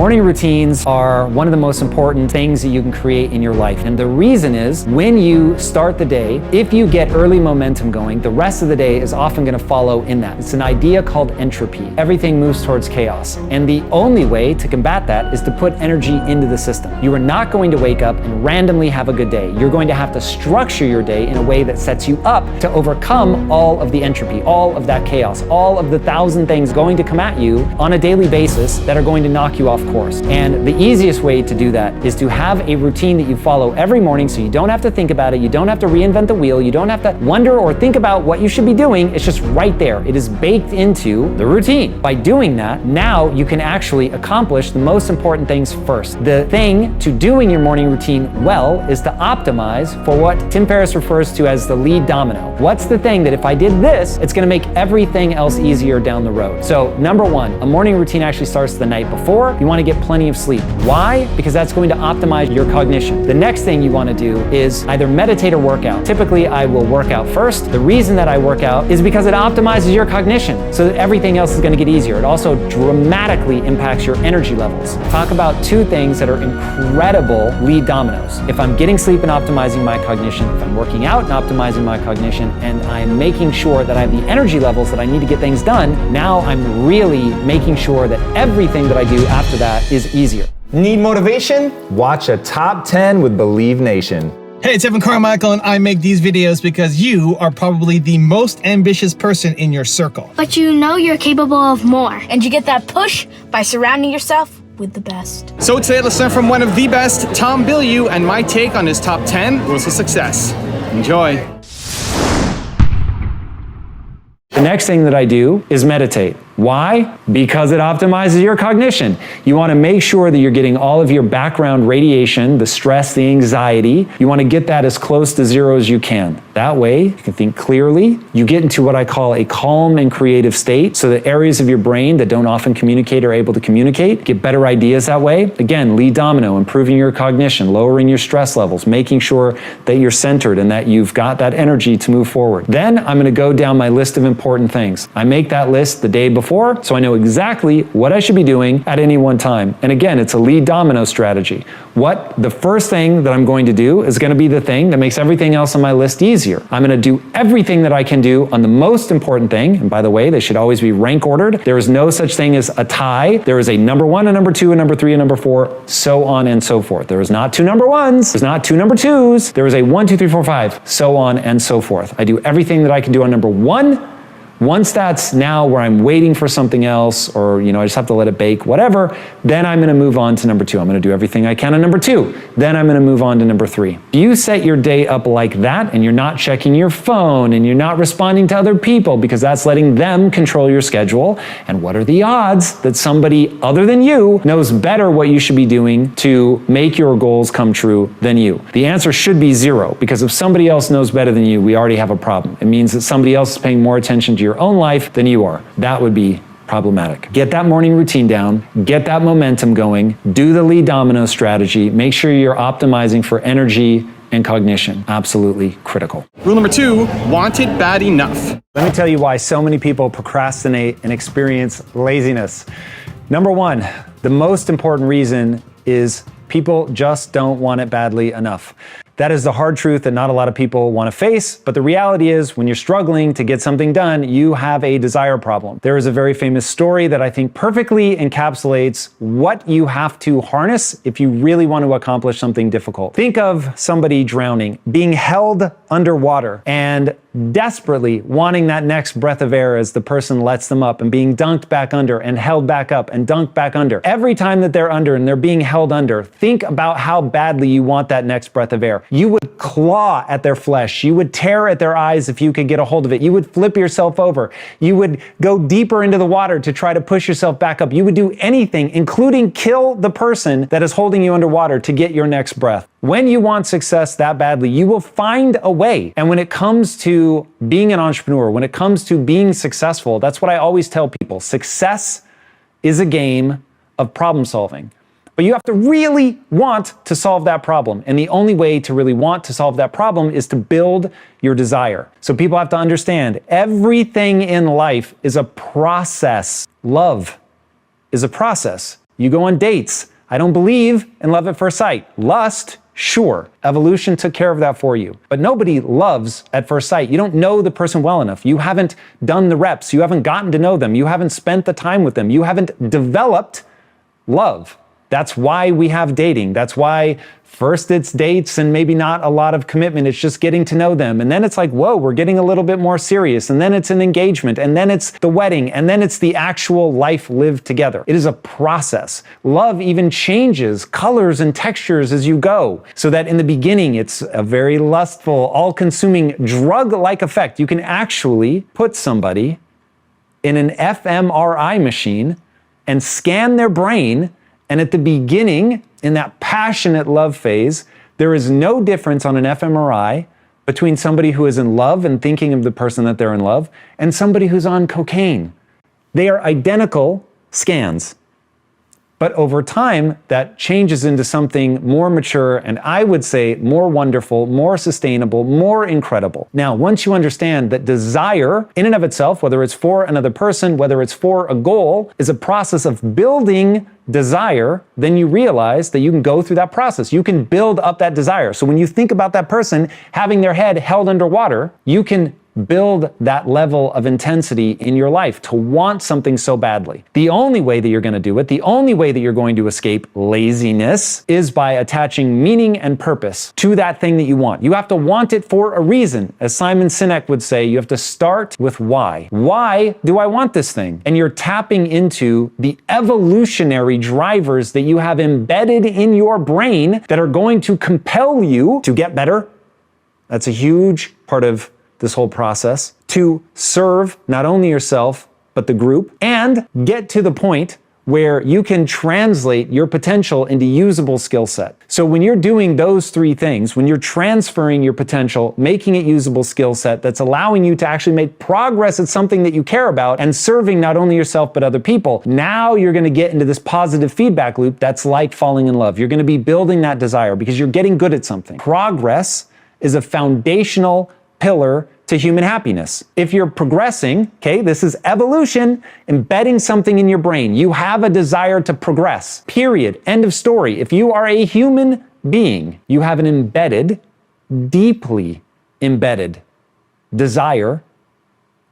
Morning routines are one of the most important things that you can create in your life. And the reason is when you start the day, if you get early momentum going, the rest of the day is often going to follow in that. It's an idea called entropy. Everything moves towards chaos. And the only way to combat that is to put energy into the system. You are not going to wake up and randomly have a good day. You're going to have to structure your day in a way that sets you up to overcome all of the entropy, all of that chaos, all of the 1,000 things going to come at you on a daily basis that are going to knock you off course. And the easiest way to do that is to have a routine that you follow every morning, so you don't have to think about it, you don't have to reinvent the wheel, you don't have to wonder or think about what you should be doing. It's just right there. It is baked into the routine. By doing that, now you can actually accomplish the most important things first. The thing to doing your morning routine well is to optimize for what Tim Ferriss refers to as the lead domino. What's the thing that if I did this, it's going to make everything else easier down the road? So number one, a morning routine actually starts the night before. You want to get plenty of sleep. Why? Because that's going to optimize your cognition. The next thing you want to do is either meditate or work out. Typically, I will work out first. The reason that I work out is because it optimizes your cognition so that everything else is going to get easier. It also dramatically impacts your energy levels. Talk about two things that are incredible lead dominoes. If I'm getting sleep and optimizing my cognition, if I'm working out and optimizing my cognition, and I'm making sure that I have the energy levels that I need to get things done, now I'm really making sure that everything that I do after that is easier. Need motivation? Watch a top 10 with Believe Nation. Hey, it's Evan Carmichael, and I make these videos because you are probably the most ambitious person in your circle. But you know you're capable of more, and you get that push by surrounding yourself with the best. So today, let's learn from one of the best, Tom Bilyeu, and my take on his top 10 rules of success. Enjoy. The next thing that I do is meditate. Why? Because it optimizes your cognition. You want to make sure that you're getting all of your background radiation, the stress, the anxiety. You want to get that as close to zero as you can. That way, you can think clearly. You get into what I call a calm and creative state, so that areas of your brain that don't often communicate are able to communicate, get better ideas that way. Again, lead domino, improving your cognition, lowering your stress levels, making sure that you're centered and that you've got that energy to move forward. Then I'm going to go down my list of important things. I make that list the day before, so I know exactly what I should be doing at any one time. And again, it's a lead domino strategy. The first thing that I'm going to do is going to be the thing that makes everything else on my list easier. I'm going to do everything that I can do on the most important thing. And by the way, they should always be rank ordered. There is no such thing as a tie. There is a number one, a number two, a number three, a number four, so on and so forth. There is not two number ones. There's not two number twos. There is a 1, 2, 3, 4, 5, so on and so forth. I do everything that I can do on number one. Once that's now where I'm waiting for something else, or I just have to let it bake, whatever, then I'm going to move on to number two. I'm going to do everything I can on number two. Then I'm going to move on to number three. If you set your day up like that, and you're not checking your phone, and you're not responding to other people, because that's letting them control your schedule, and what are the odds that somebody other than you knows better what you should be doing to make your goals come true than you? The answer should be zero, because if somebody else knows better than you, we already have a problem. It means that somebody else is paying more attention to your own life than you are. That would be problematic. Get that morning routine down, get that momentum going, do the lead domino strategy, make sure you're optimizing for energy and cognition. Absolutely critical. Rule number 2, want it bad enough. Let me tell you why so many people procrastinate and experience laziness. Number one, the most important reason is people just don't want it badly enough. That is the hard truth that not a lot of people want to face, but the reality is when you're struggling to get something done, you have a desire problem. There is a very famous story that I think perfectly encapsulates what you have to harness if you really want to accomplish something difficult. Think of somebody drowning, being held underwater, and desperately wanting that next breath of air as the person lets them up, and being dunked back under and held back up and dunked back under. Every time that they're under and they're being held under, think about how badly you want that next breath of air. You would claw at their flesh. You would tear at their eyes if you could get a hold of it. You would flip yourself over. You would go deeper into the water to try to push yourself back up. You would do anything, including kill the person that is holding you underwater to get your next breath. When you want success that badly, you will find a way. And when it comes to being an entrepreneur, when it comes to being successful, that's what I always tell people. Success is a game of problem solving. But you have to really want to solve that problem. And the only way to really want to solve that problem is to build your desire. So people have to understand everything in life is a process. Love is a process. You go on dates. I don't believe in love at first sight. Lust, sure. Evolution took care of that for you. But nobody loves at first sight. You don't know the person well enough. You haven't done the reps. You haven't gotten to know them. You haven't spent the time with them. You haven't developed love. That's why we have dating. That's why first it's dates and maybe not a lot of commitment. It's just getting to know them. And then it's like, whoa, we're getting a little bit more serious. And then it's an engagement. And then it's the wedding. And then it's the actual life lived together. It is a process. Love even changes colors and textures as you go. So that in the beginning, it's a very lustful, all-consuming, drug-like effect. You can actually put somebody in an fMRI machine and scan their brain. And at the beginning, in that passionate love phase, there is no difference on an fMRI between somebody who is in love and thinking of the person that they're in love and somebody who's on cocaine. They are identical scans. But over time, that changes into something more mature and I would say more wonderful, more sustainable, more incredible. Now, once you understand that desire in and of itself, whether it's for another person, whether it's for a goal, is a process of building desire, then you realize that you can go through that process. You can build up that desire. So when you think about that person having their head held underwater, you can build that level of intensity in your life to want something so badly. The only way that you're going to do it, the only way that you're going to escape laziness is by attaching meaning and purpose to that thing that you want. You have to want it for a reason. As Simon Sinek would say, you have to start with why. Why do I want this thing? And you're tapping into the evolutionary drivers that you have embedded in your brain that are going to compel you to get better. That's a huge part of this whole process, to serve not only yourself, but the group, and get to the point where you can translate your potential into usable skill set. So when you're doing those three things, when you're transferring your potential, making it usable skill set that's allowing you to actually make progress at something that you care about and serving not only yourself, but other people, now you're gonna get into this positive feedback loop that's like falling in love. You're gonna be building that desire because you're getting good at something. Progress is a foundational pillar to human happiness. If you're progressing, okay, this is evolution, embedding something in your brain. You have a desire to progress, period, end of story. If you are a human being, you have an embedded, deeply embedded desire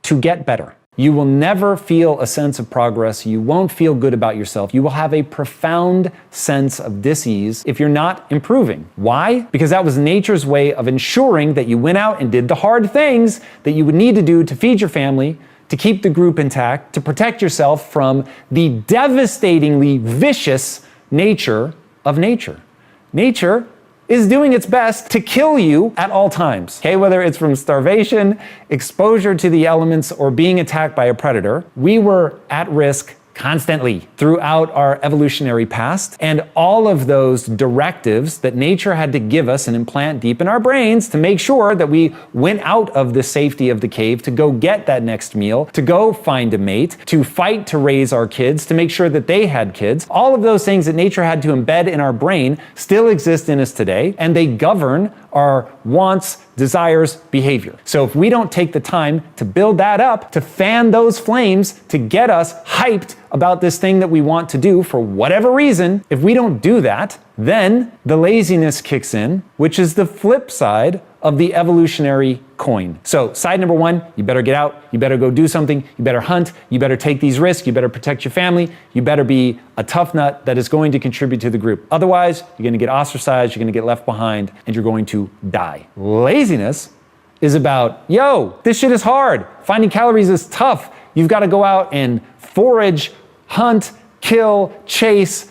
to get better. You will never feel a sense of progress. You won't feel good about yourself. You will have a profound sense of dis-ease if you're not improving. Why? Because that was nature's way of ensuring that you went out and did the hard things that you would need to do to feed your family, to keep the group intact, to protect yourself from the devastatingly vicious nature of nature. Nature is doing its best to kill you at all times. Okay, whether it's from starvation, exposure to the elements, or being attacked by a predator, we were at risk constantly throughout our evolutionary past. And all of those directives that nature had to give us and implant deep in our brains to make sure that we went out of the safety of the cave to go get that next meal, to go find a mate, to fight to raise our kids, to make sure that they had kids. All of those things that nature had to embed in our brain still exist in us today, and they govern our wants, desires, behavior. So if we don't take the time to build that up, to fan those flames, to get us hyped about this thing that we want to do for whatever reason, if we don't do that, then the laziness kicks in, which is the flip side of the evolutionary coin. So side number one, you better get out, you better go do something, you better hunt, you better take these risks, you better protect your family, you better be a tough nut that is going to contribute to the group. Otherwise, you're gonna get ostracized, you're gonna get left behind, and you're going to die. Laziness is about, yo, this shit is hard. Finding calories is tough. You've gotta go out and forage, hunt, kill, chase,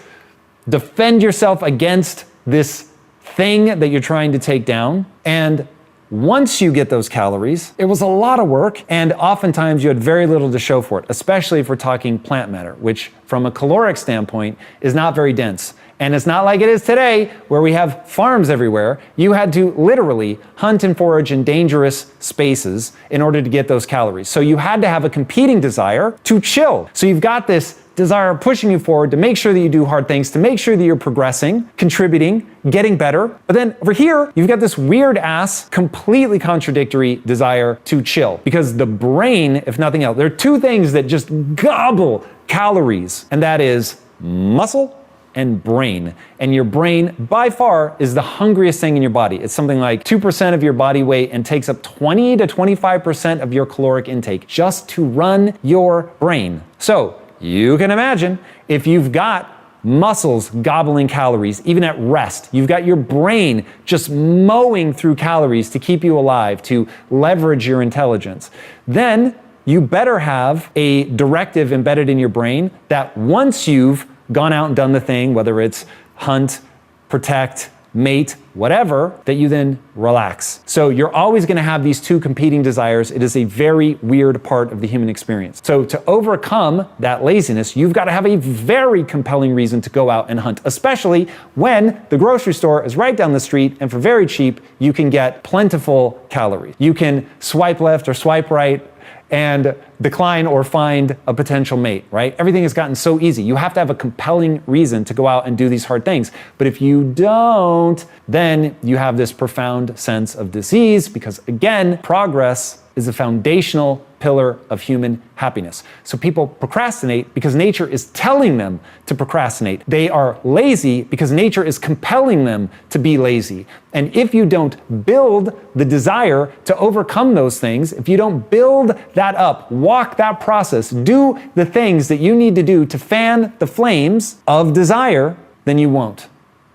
defend yourself against this thing that you're trying to take down. And once you get those calories, it was a lot of work, and oftentimes you had very little to show for it, especially if we're talking plant matter, which from a caloric standpoint is not very dense. And it's not like it is today, where we have farms everywhere. You had to literally hunt and forage in dangerous spaces in order to get those calories. So you had to have a competing desire to chill. So you've got this desire pushing you forward to make sure that you do hard things, to make sure that you're progressing, contributing, getting better. But then over here, you've got this weird ass, completely contradictory desire to chill. Because the brain, if nothing else, there are two things that just gobble calories, and that is muscle and brain. And your brain, by far, is the hungriest thing in your body. It's something like 2% of your body weight and takes up 20 to 25% of your caloric intake just to run your brain. So you can imagine if you've got muscles gobbling calories, even at rest. You've got your brain just mowing through calories to keep you alive, to leverage your intelligence. Then you better have a directive embedded in your brain that once you've gone out and done the thing, whether it's hunt, protect, mate, whatever, that you then relax. So you're always going to have these two competing desires. It is a very weird part of the human experience. So to overcome that laziness, you've got to have a very compelling reason to go out and hunt, especially when the grocery store is right down the street and for very cheap, you can get plentiful calories. You can swipe left or swipe right and decline or find a potential mate, right? Everything has gotten so easy. You have to have a compelling reason to go out and do these hard things. But if you don't, then you have this profound sense of disease because, again, progress is a foundational pillar of human happiness. So people procrastinate because nature is telling them to procrastinate. They are lazy because nature is compelling them to be lazy. And if you don't build the desire to overcome those things, if you don't build that up, walk that process, do the things that you need to do to fan the flames of desire, then you won't.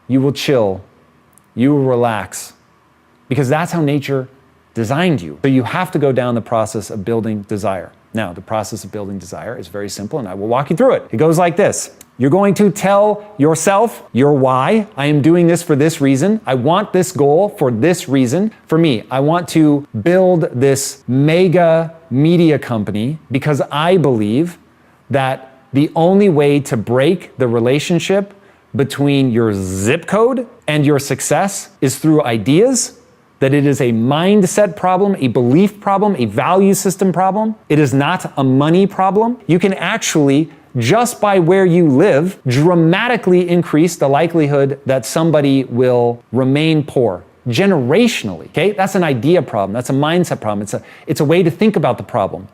You will chill. You will relax. Because that's how nature designed you. So you have to go down the process of building desire. Now, the process of building desire is very simple, and I will walk you through it. It goes like this. You're going to tell yourself your why. I am doing this for this reason. I want this goal for this reason. For me, I want to build this mega media company because I believe that the only way to break the relationship between your zip code and your success is through ideas, that it is a mindset problem, a belief problem, a value system problem. It is not a money problem. You can actually, just by where you live, dramatically increase the likelihood that somebody will remain poor generationally, okay? That's an idea problem. That's a mindset problem. It's a way to think about the problem.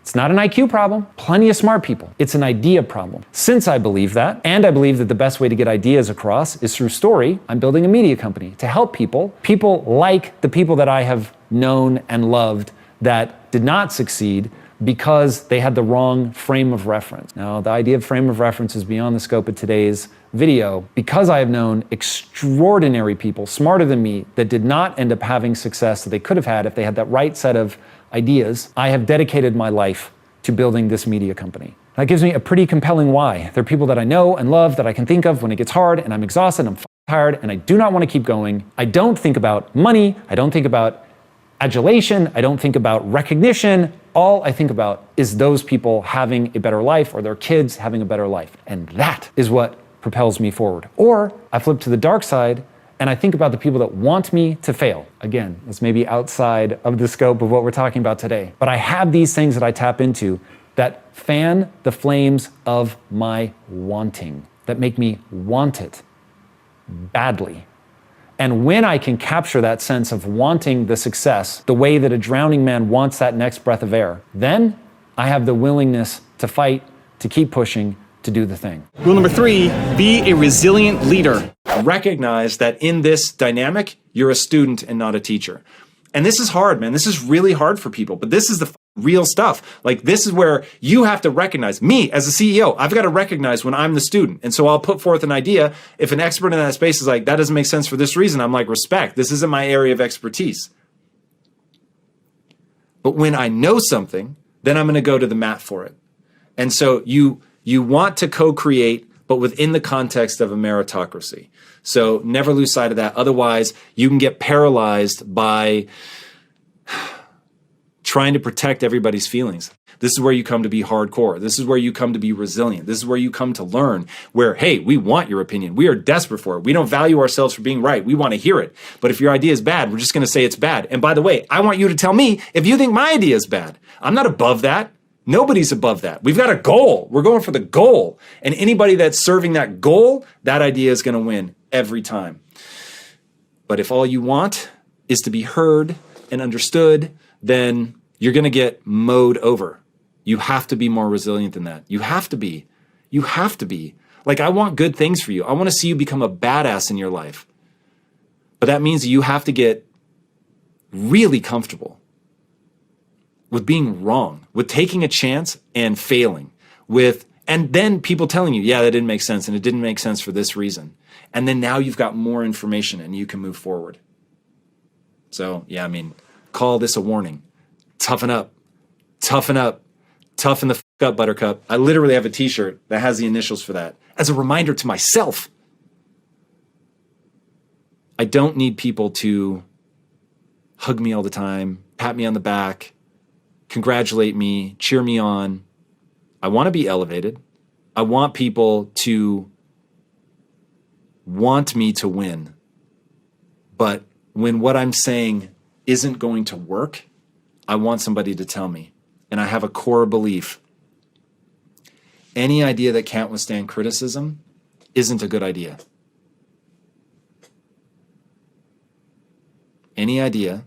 It's not an IQ problem. Plenty of smart people. It's an idea problem. Since I believe that, and I believe that the best way to get ideas across is through story, I'm building a media company to help people like the people that I have known and loved that did not succeed because they had the wrong frame of reference. Now, the idea of frame of reference is beyond the scope of today's video because I have known extraordinary people smarter than me that did not end up having success that they could have had if they had that right set of ideas. I have dedicated my life to building this media company. That gives me a pretty compelling why. There are people that I know and love that I can think of when it gets hard and I'm exhausted, I'm tired, and I do not want to keep going. I don't think about money. I don't think about adulation. I don't think about recognition. All I think about is those people having a better life or their kids having a better life. And that is what propels me forward. Or I flip to the dark side and I think about the people that want me to fail. Again, this may be outside of the scope of what we're talking about today, but I have these things that I tap into that fan the flames of my wanting, that make me want it badly. And when I can capture that sense of wanting the success the way that a drowning man wants that next breath of air, then I have the willingness to fight, to keep pushing, to do the thing. Rule number 3, be a resilient leader. Recognize that in this dynamic, you're a student and not a teacher. And this is hard, man. This is really hard for people, but this is the real stuff. Like, this is where you have to recognize, me as a CEO, I've got to recognize when I'm the student. And so I'll put forth an idea. If an expert in that space is like, that doesn't make sense for this reason, I'm like, respect. This isn't my area of expertise. But when I know something, then I'm going to go to the mat for it. And so you want to co-create, but within the context of a meritocracy. So never lose sight of that. Otherwise, you can get paralyzed by trying to protect everybody's feelings. This is where you come to be hardcore. This is where you come to be resilient. This is where you come to learn where, hey, we want your opinion. We are desperate for it. We don't value ourselves for being right. We want to hear it. But if your idea is bad, we're just going to say it's bad. And by the way, I want you to tell me if you think my idea is bad. I'm not above that. Nobody's above that. We've got a goal. We're going for the goal. And anybody that's serving that goal, that idea is going to win every time. But if all you want is to be heard and understood, then you're going to get mowed over. You have to be more resilient than that. You have to be. You have to be. Like, I want good things for you. I want to see you become a badass in your life. But that means you have to get really comfortable with being wrong, with taking a chance and failing, and then people telling you, yeah, that didn't make sense, and it didn't make sense for this reason. And then now you've got more information and you can move forward. So, yeah, I mean, call this a warning. Toughen up. Toughen up. Toughen the f up, Buttercup. I literally have a t-shirt that has the initials for that as a reminder to myself. I don't need people to hug me all the time, pat me on the back, congratulate me, cheer me on. I want to be elevated. I want people to want me to win. But when what I'm saying isn't going to work, I want somebody to tell me. And I have a core belief. Any idea that can't withstand criticism isn't a good idea. Any idea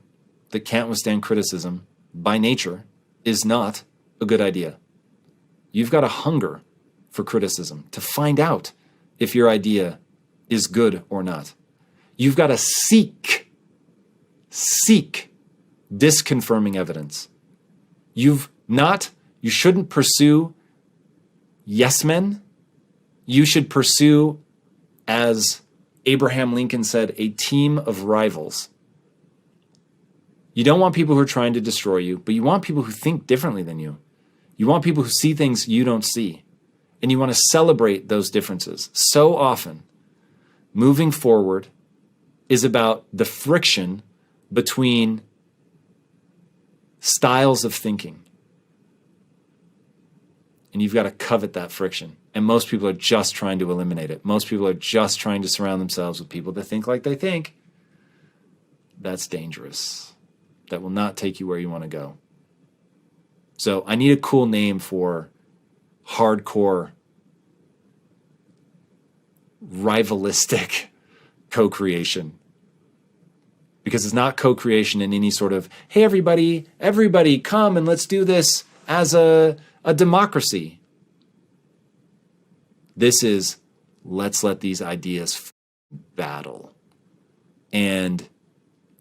that can't withstand criticism by nature is not a good idea. You've got a hunger for criticism to find out if your idea is good or not. You've got to seek disconfirming evidence. You shouldn't pursue yes men. You should pursue, as Abraham Lincoln said, a team of rivals. You don't want people who are trying to destroy you, but you want people who think differently than you. You want people who see things you don't see. And you want to celebrate those differences. So often, moving forward is about the friction between styles of thinking. And you've got to covet that friction. And most people are just trying to eliminate it. Most people are just trying to surround themselves with people that think like they think. That's dangerous. That will not take you where you want to go. So I need a cool name for hardcore, rivalistic co-creation. Because it's not co-creation in any sort of, hey, everybody come and let's do this as a democracy. This is, let's let these ideas battle. And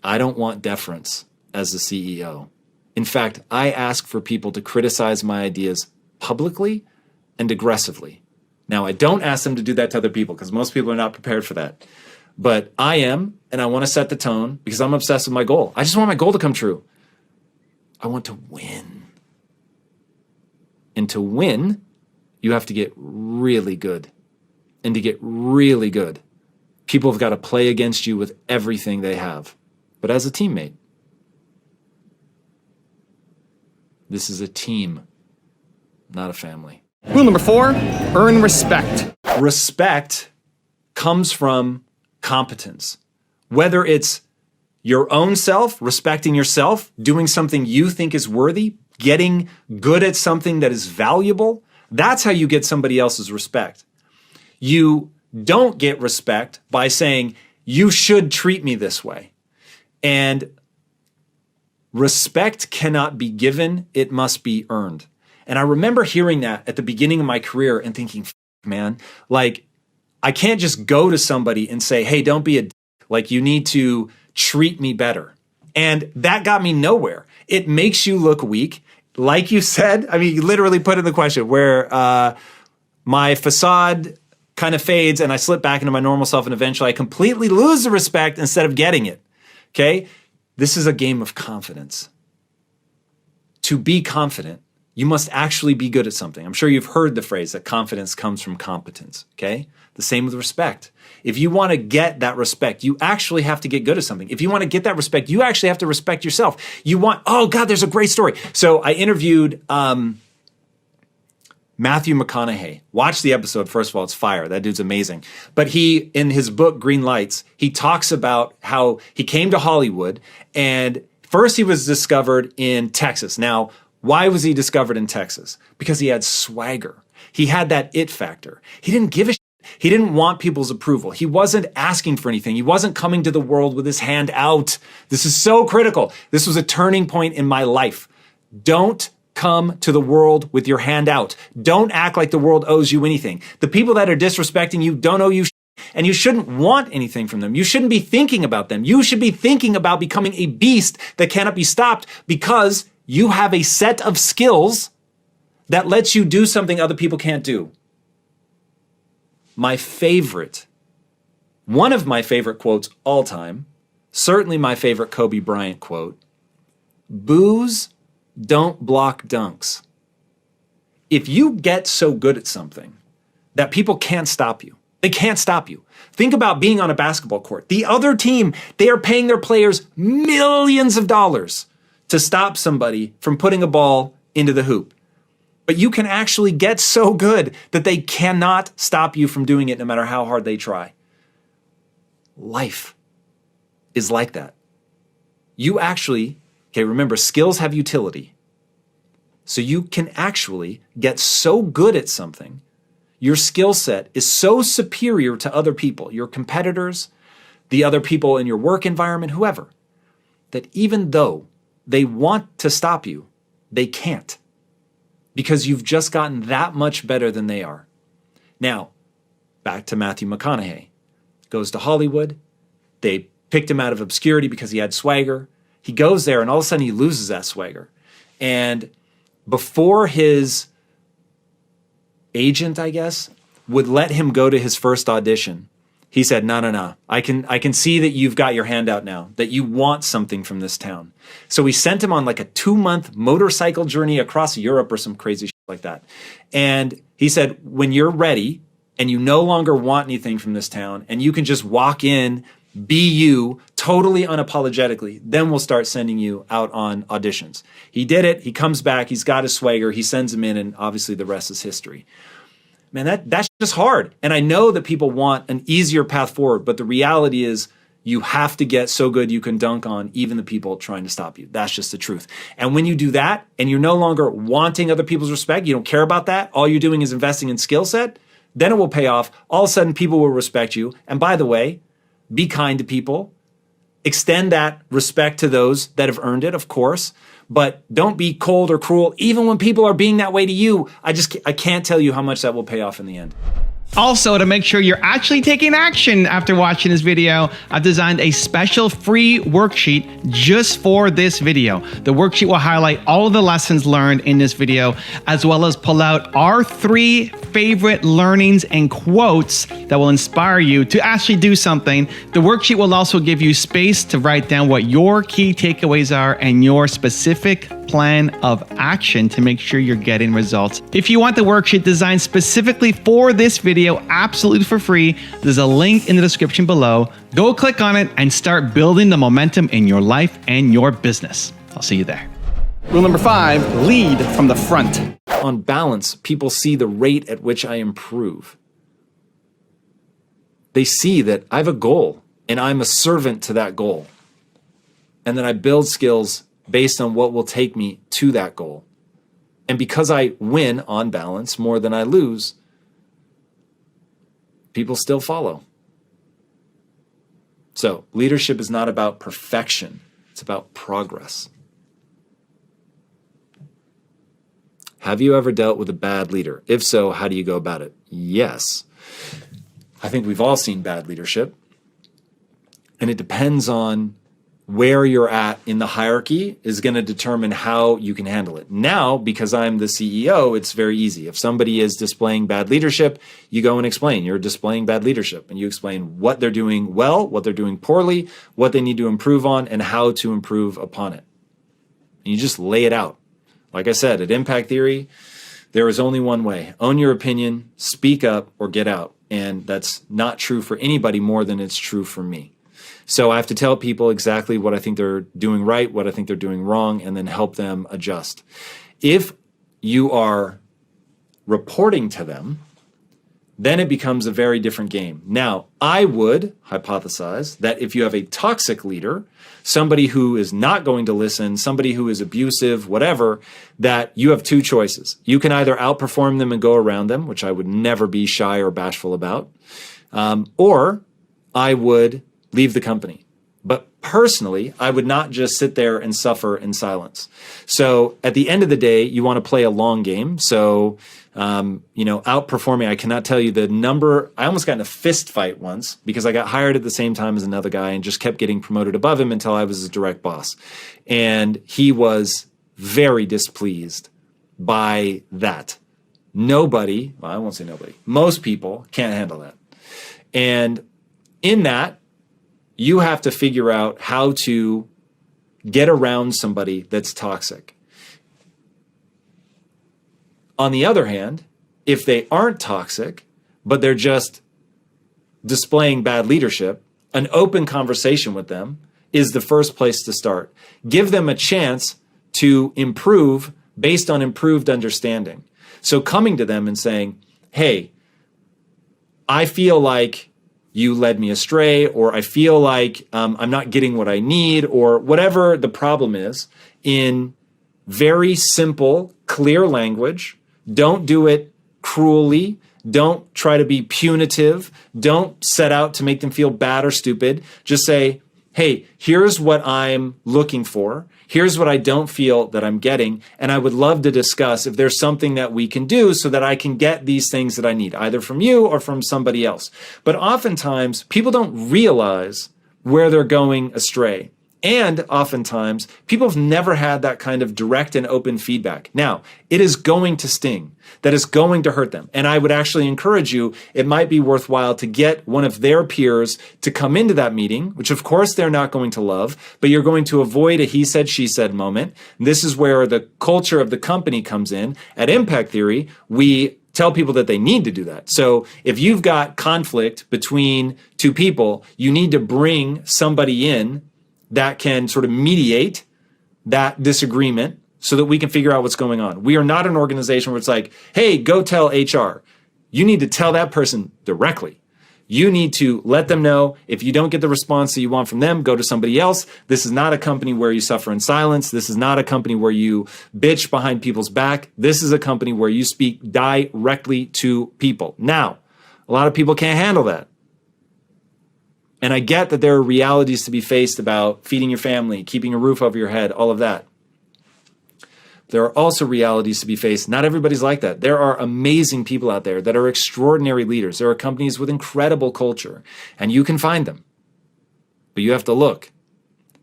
I don't want deference as the CEO. In fact, I ask for people to criticize my ideas publicly and aggressively. Now, I don't ask them to do that to other people because most people are not prepared for that. But I am, and I want to set the tone because I'm obsessed with my goal. I just want my goal to come true. I want to win. And to win, you have to get really good. And to get really good, people have got to play against you with everything they have. But as a teammate, this is a team, not a family. Rule number 4, earn respect. Respect comes from competence. Whether it's your own self, respecting yourself, doing something you think is worthy, getting good at something that is valuable, that's how you get somebody else's respect. You don't get respect by saying, you should treat me this way. And respect cannot be given, it must be earned. And I remember hearing that at the beginning of my career and thinking, man, like, I can't just go to somebody and say, hey, don't be a d-. Like, you need to treat me better. And that got me nowhere. It makes you look weak. Like you said, I mean, you literally put in the question where my facade kind of fades and I slip back into my normal self and eventually I completely lose the respect instead of getting it. Okay? This is a game of confidence. To be confident, you must actually be good at something. I'm sure you've heard the phrase that confidence comes from competence, okay? The same with respect. If you want to get that respect, you actually have to get good at something. If you want to get that respect, you actually have to respect yourself. Oh God, there's a great story. So I interviewed Matthew McConaughey. Watch the episode. First of all, it's fire. That dude's amazing. But he, in his book, Green Lights, he talks about how he came to Hollywood and first he was discovered in Texas. Now, why was he discovered in Texas? Because he had swagger. He had that it factor. He didn't give a shit. He didn't want people's approval. He wasn't asking for anything. He wasn't coming to the world with his hand out. This is so critical. This was a turning point in my life. Don't come to the world with your hand out. Don't act like the world owes you anything. The people that are disrespecting you don't owe you shit, and you shouldn't want anything from them. You shouldn't be thinking about them. You should be thinking about becoming a beast that cannot be stopped because you have a set of skills that lets you do something other people can't do. One of my favorite quotes all time, certainly my favorite Kobe Bryant quote, "Boos don't block dunks." If you get so good at something that people can't stop you, they can't stop you. Think about being on a basketball court. The other team, they are paying their players millions of dollars to stop somebody from putting a ball into the hoop. But you can actually get so good that they cannot stop you from doing it no matter how hard they try. Life is like that. You actually, remember, skills have utility. So you can actually get so good at something, your skill set is so superior to other people, your competitors, the other people in your work environment, whoever, that even though they want to stop you, they can't. Because you've just gotten that much better than they are. Now, back to Matthew McConaughey. Goes to Hollywood. They picked him out of obscurity because he had swagger. He goes there and all of a sudden he loses that swagger. And before his agent, I guess, would let him go to his first audition, he said, no. I can see that you've got your hand out now, that you want something from this town. So we sent him on like a 2-month motorcycle journey across Europe or some crazy shit like that. And he said, when you're ready and you no longer want anything from this town and you can just walk in, be you, totally unapologetically, then we'll start sending you out on auditions. He did it. He comes back. He's got his swagger. He sends him in, and obviously the rest is history. Man, that's just hard. And I know that people want an easier path forward, but the reality is you have to get so good you can dunk on even the people trying to stop you. That's just the truth. And when you do that and you're no longer wanting other people's respect, you don't care about that, all you're doing is investing in skill set, then it will pay off. All of a sudden, people will respect you. And by the way, be kind to people. Extend that respect to those that have earned it, of course. But don't be cold or cruel, even when people are being that way to you. I can't tell you how much that will pay off in the end. Also, to make sure you're actually taking action after watching this video, I've designed a special free worksheet just for this video. The worksheet will highlight all of the lessons learned in this video, as well as pull out our 3 favorite learnings and quotes that will inspire you to actually do something. The worksheet will also give you space to write down what your key takeaways are and your specific plan of action to make sure you're getting results. If you want the worksheet designed specifically for this video, absolutely for free, there's a link in the description below. Go click on it and start building the momentum in your life and your business. I'll see you there. Rule number 5, lead from the front. On balance, people see the rate at which I improve. They see that I have a goal and I'm a servant to that goal. And then I build skills based on what will take me to that goal. And because I win on balance more than I lose, people still follow. So leadership is not about perfection. It's about progress. Have you ever dealt with a bad leader? If so, how do you go about it? Yes. I think we've all seen bad leadership. And it depends on where you're at in the hierarchy is going to determine how you can handle it. Now, because I'm the CEO, it's very easy. If somebody is displaying bad leadership, you go and explain you're displaying bad leadership, and you explain what they're doing well, what they're doing poorly, what they need to improve on, and how to improve upon it. And you just lay it out. Like I said, at Impact Theory, there is only one way. Own your opinion, speak up, or get out. And that's not true for anybody more than it's true for me. So I have to tell people exactly what I think they're doing right, what I think they're doing wrong, and then help them adjust. If you are reporting to them, then it becomes a very different game. Now, I would hypothesize that if you have a toxic leader, somebody who is not going to listen, somebody who is abusive, whatever, that you have 2 choices. You can either outperform them and go around them, which I would never be shy or bashful about, or I would leave the company. But personally, I would not just sit there and suffer in silence. So at the end of the day, you want to play a long game. So, outperforming, I cannot tell you the number. I almost got in a fist fight once because I got hired at the same time as another guy and just kept getting promoted above him until I was his direct boss. And he was very displeased by that. Nobody, well, I won't say nobody, most people can't handle that. And in that, you have to figure out how to get around somebody that's toxic. On the other hand, if they aren't toxic, but they're just displaying bad leadership, an open conversation with them is the first place to start. Give them a chance to improve based on improved understanding. So coming to them and saying, hey, I feel like you led me astray, or I feel like I'm not getting what I need, or whatever the problem is, in very simple, clear language. Don't do it cruelly. Don't try to be punitive. Don't set out to make them feel bad or stupid. Just say, hey, here's what I'm looking for. Here's what I don't feel that I'm getting. And I would love to discuss if there's something that we can do so that I can get these things that I need, either from you or from somebody else. But oftentimes, people don't realize where they're going astray. And oftentimes, people have never had that kind of direct and open feedback. Now, it is going to sting. That is going to hurt them. And I would actually encourage you, it might be worthwhile to get one of their peers to come into that meeting, which of course they're not going to love, but you're going to avoid a he said, she said moment. And this is where the culture of the company comes in. At Impact Theory, we tell people that they need to do that. So if you've got conflict between two people, you need to bring somebody in that can sort of mediate that disagreement so that we can figure out what's going on. We are not an organization where it's like, hey, go tell HR. You need to tell that person directly. You need to let them know if you don't get the response that you want from them, go to somebody else. This is not a company where you suffer in silence. This is not a company where you bitch behind people's back. This is a company where you speak directly to people. Now, a lot of people can't handle that. And I get that there are realities to be faced about feeding your family, keeping a roof over your head, all of that. There are also realities to be faced. Not everybody's like that. There are amazing people out there that are extraordinary leaders. There are companies with incredible culture, and you can find them, but you have to look.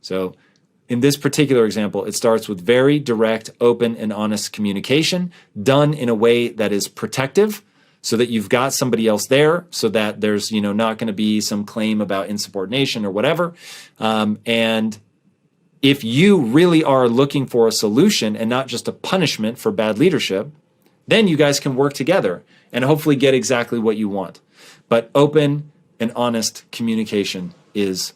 So in this particular example, it starts with very direct, open, and honest communication done in a way that is protective, so that you've got somebody else there, so that there's not going to be some claim about insubordination or whatever. And if you really are looking for a solution and not just a punishment for bad leadership, then you guys can work together and hopefully get exactly what you want. But open and honest communication is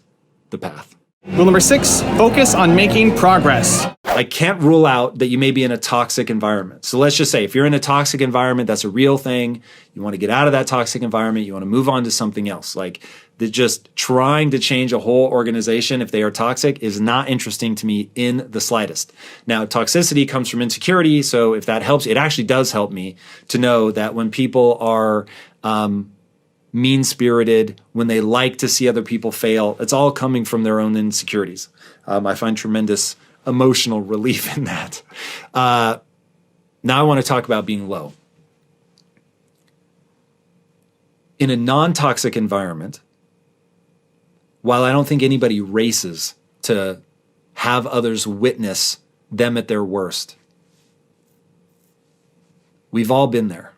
the path. Rule number 6, focus on making progress. I can't rule out that you may be in a toxic environment. So let's just say if you're in a toxic environment, that's a real thing. You want to get out of that toxic environment. You want to move on to something else. Like just trying to change a whole organization if they are toxic is not interesting to me in the slightest. Now, toxicity comes from insecurity. So if that helps, it actually does help me to know that when people are mean-spirited, when they like to see other people fail, it's all coming from their own insecurities. I find tremendous emotional relief in that. Now I want to talk about being low. In a non-toxic environment, while I don't think anybody races to have others witness them at their worst, we've all been there.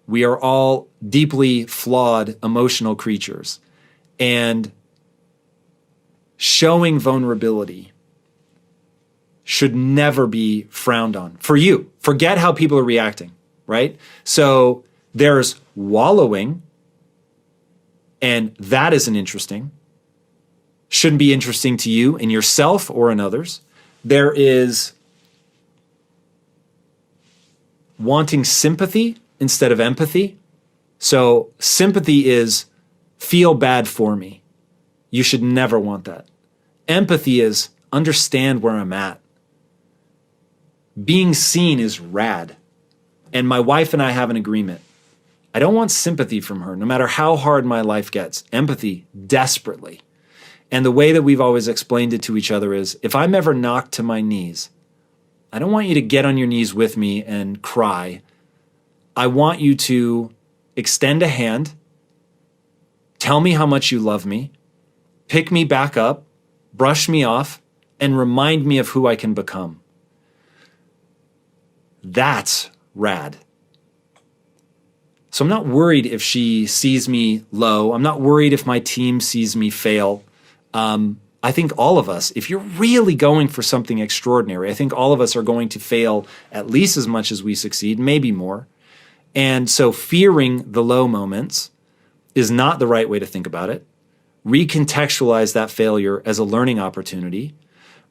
We are all deeply flawed, emotional creatures. And showing vulnerability should never be frowned on. For you, forget how people are reacting, right? So there's wallowing, and that isn't interesting. Shouldn't be interesting to you in yourself or in others. There is wanting sympathy instead of empathy. So sympathy is feel bad for me. You should never want that. Empathy is understand where I'm at. Being seen is rad. And my wife and I have an agreement. I don't want sympathy from her, no matter how hard my life gets. Empathy, desperately. And the way that we've always explained it to each other is, if I'm ever knocked to my knees, I don't want you to get on your knees with me and cry. I want you to extend a hand, tell me how much you love me, pick me back up, brush me off, and remind me of who I can become. That's rad. So I'm not worried if she sees me low. I'm not worried if my team sees me fail. I think all of us, if you're really going for something extraordinary, I think all of us are going to fail at least as much as we succeed, maybe more. And so fearing the low moments is not the right way to think about it. Recontextualize that failure as a learning opportunity.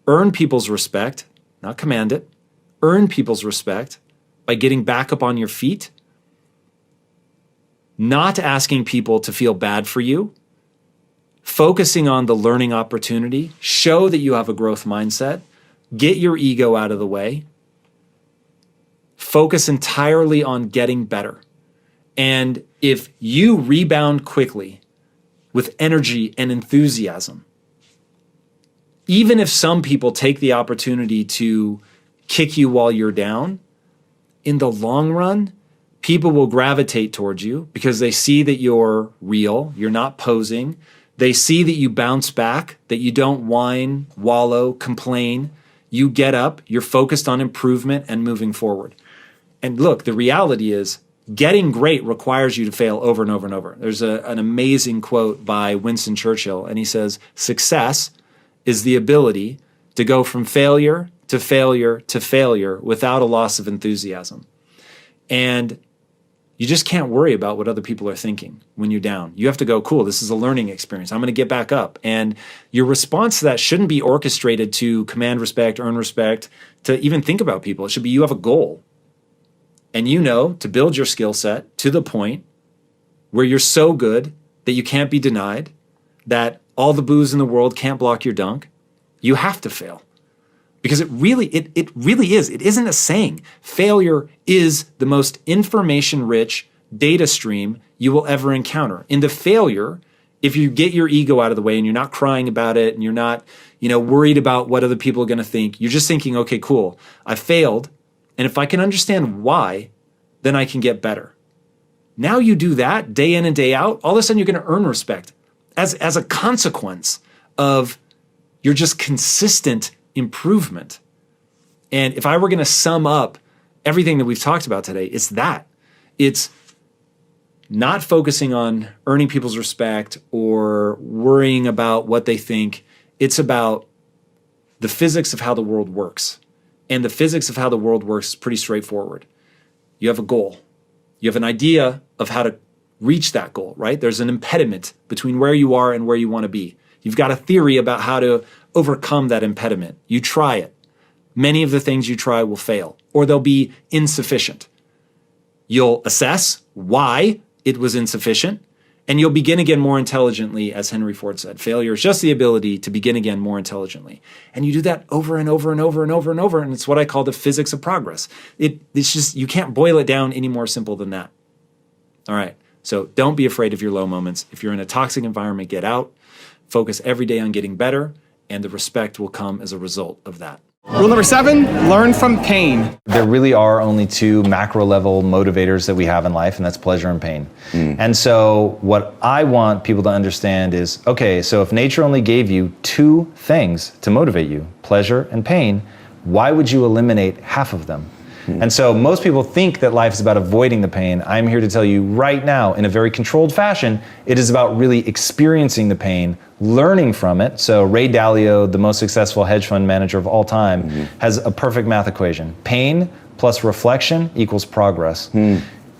Earn people's respect, not command it. Earn people's respect by getting back up on your feet, not asking people to feel bad for you, focusing on the learning opportunity, show that you have a growth mindset, get your ego out of the way, focus entirely on getting better. And if you rebound quickly with energy and enthusiasm, even if some people take the opportunity to kick you while you're down, in the long run, people will gravitate towards you because they see that you're real, you're not posing. They see that you bounce back, that you don't whine, wallow, complain. You get up, you're focused on improvement and moving forward. And look, the reality is getting great requires you to fail over and over and over. There's an amazing quote by Winston Churchill, and he says, "Success is the ability to go from failure to failure to failure without a loss of enthusiasm." And you just can't worry about what other people are thinking when you're down. You have to go, cool, this is a learning experience. I'm going to get back up. And your response to that shouldn't be orchestrated to command respect, earn respect, to even think about people. It should be you have a goal. And you know to build your skill set to the point where you're so good that you can't be denied, that all the booze in the world can't block your dunk. You have to fail. Because it really is. It isn't a saying. Failure is the most information-rich data stream you will ever encounter. In the failure, if you get your ego out of the way and you're not crying about it and you're not, worried about what other people are going to think, you're just thinking, okay, cool, I failed. And if I can understand why, then I can get better. Now you do that day in and day out, all of a sudden you're going to earn respect as a consequence of your just consistent improvement. And if I were going to sum up everything that we've talked about today, it's that. It's not focusing on earning people's respect or worrying about what they think. It's about the physics of how the world works. And the physics of how the world works is pretty straightforward. You have a goal. You have an idea of how to reach that goal, right? There's an impediment between where you are and where you want to be. You've got a theory about how to overcome that impediment. You try it. Many of the things you try will fail, or they'll be insufficient. You'll assess why it was insufficient, and you'll begin again more intelligently, as Henry Ford said. Failure is just the ability to begin again more intelligently. And you do that over and over and over and over and over, and it's what I call the physics of progress. It's just, you can't boil it down any more simple than that. All right, so don't be afraid of your low moments. If you're in a toxic environment, get out. Focus every day on getting better, and the respect will come as a result of that. Rule number 7, learn from pain. There really are only two macro level motivators that we have in life, and that's pleasure and pain. And so what I want people to understand is, okay, so if nature only gave you two things to motivate you, pleasure and pain, why would you eliminate half of them? And so most people think that life is about avoiding the pain. I'm here to tell you right now, in a very controlled fashion, it is about really experiencing the pain, learning from it. So Ray Dalio, the most successful hedge fund manager of all time, has a perfect math equation. Pain plus reflection equals progress.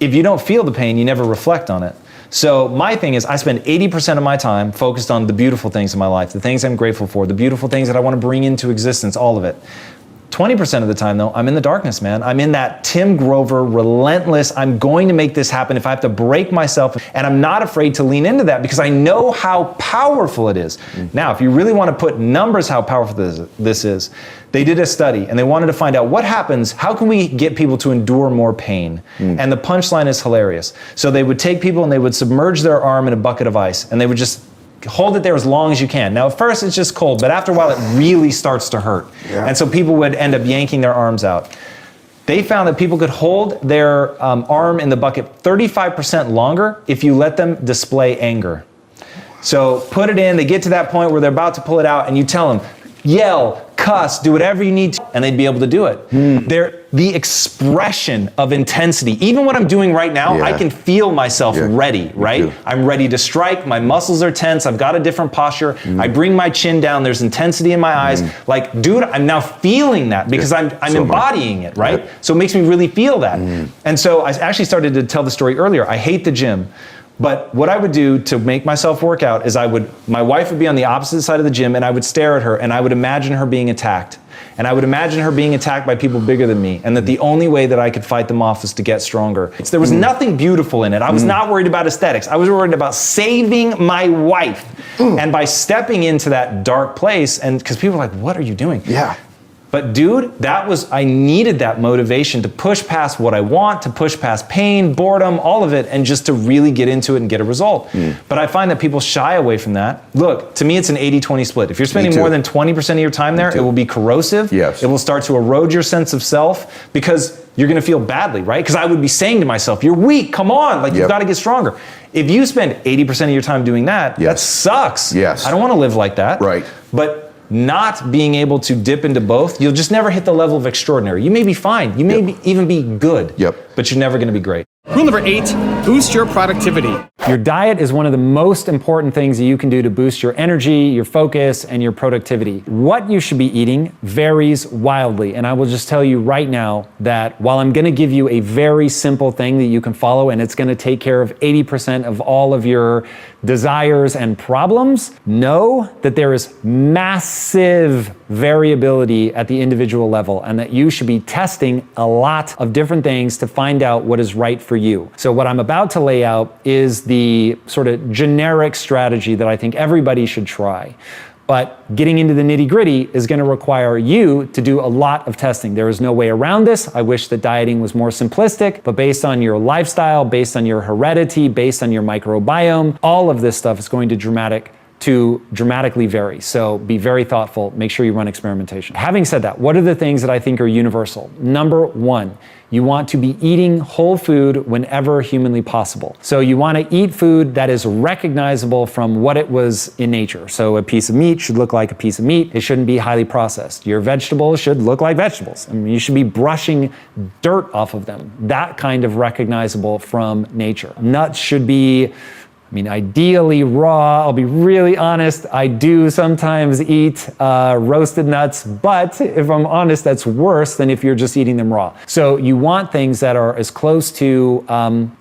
If you don't feel the pain, you never reflect on it. So my thing is, I spend 80% of my time focused on the beautiful things in my life, the things I'm grateful for, the beautiful things that I want to bring into existence, all of it. 20% of the time, though, I'm in the darkness, man. I'm in that Tim Grover, relentless, I'm going to make this happen if I have to break myself. And I'm not afraid to lean into that because I know how powerful it is. Now, if you really want to put numbers how powerful this is, they did a study and they wanted to find out what happens, how can we get people to endure more pain? And the punchline is hilarious. So they would take people and they would submerge their arm in a bucket of ice and they would just hold it there as long as you can. Now, at first it's just cold, but after a while it really starts to hurt. Yeah. And so people would end up yanking their arms out. They found that people could hold their arm in the bucket 35% longer if you let them display anger. So put it in, they get to that point where they're about to pull it out, and you tell them, yell, cuss, do whatever you need to, and they'd be able to do it. The expression of intensity, even what I'm doing right now, I can feel myself ready, right? I'm ready to strike, my muscles are tense, I've got a different posture, I bring my chin down, there's intensity in my eyes. Like, dude, I'm now feeling that because I'm embodying it, right? So it makes me really feel that. And so I actually started to tell the story earlier. I hate the gym. But what I would do to make myself work out is my wife would be on the opposite side of the gym, and I would stare at her, and I would imagine her being attacked. And I would imagine her being attacked by people bigger than me, and that the only way that I could fight them off was to get stronger. There was nothing beautiful in it. I was not worried about aesthetics. I was worried about saving my wife. And by stepping into that dark place, and because people are like, what are you doing? Yeah. But dude, I needed that motivation to push past what I want, to push past pain, boredom, all of it, and just to really get into it and get a result. But I find that people shy away from that. Look, to me, it's an 80-20 split. If you're spending more than 20% of your time there, it will be corrosive. Yes. It will start to erode your sense of self because you're gonna feel badly, right? Because I would be saying to myself, you're weak, come on, like you've gotta get stronger. If you spend 80% of your time doing that, that sucks. Yes. I don't wanna live like that. Right. But not being able to dip into both, you'll just never hit the level of extraordinary. You may be fine, you may even be good, but you're never gonna be great. Rule number 8, boost your productivity. Your diet is one of the most important things that you can do to boost your energy, your focus, and your productivity. What you should be eating varies wildly, and I will just tell you right now that while I'm gonna give you a very simple thing that you can follow, and it's gonna take care of 80% of all of your desires and problems, know that there is massive variability at the individual level, and that you should be testing a lot of different things to find out what is right for you. So what I'm about to lay out is the sort of generic strategy that I think everybody should try. But getting into the nitty-gritty is going to require you to do a lot of testing. There is no way around this. I wish that dieting was more simplistic, but based on your lifestyle, based on your heredity, based on your microbiome, all of this stuff is going to dramatically vary. So be very thoughtful, make sure you run experimentation. Having said that, what are the things that I think are universal? Number 1, you want to be eating whole food whenever humanly possible. So you want to eat food that is recognizable from what it was in nature. So a piece of meat should look like a piece of meat. It shouldn't be highly processed. Your vegetables should look like vegetables. I mean, you should be brushing dirt off of them. That kind of recognizable from nature. Nuts should be, ideally raw. I'll be really honest, I do sometimes eat roasted nuts, but if I'm honest, that's worse than if you're just eating them raw. So you want things that are as close to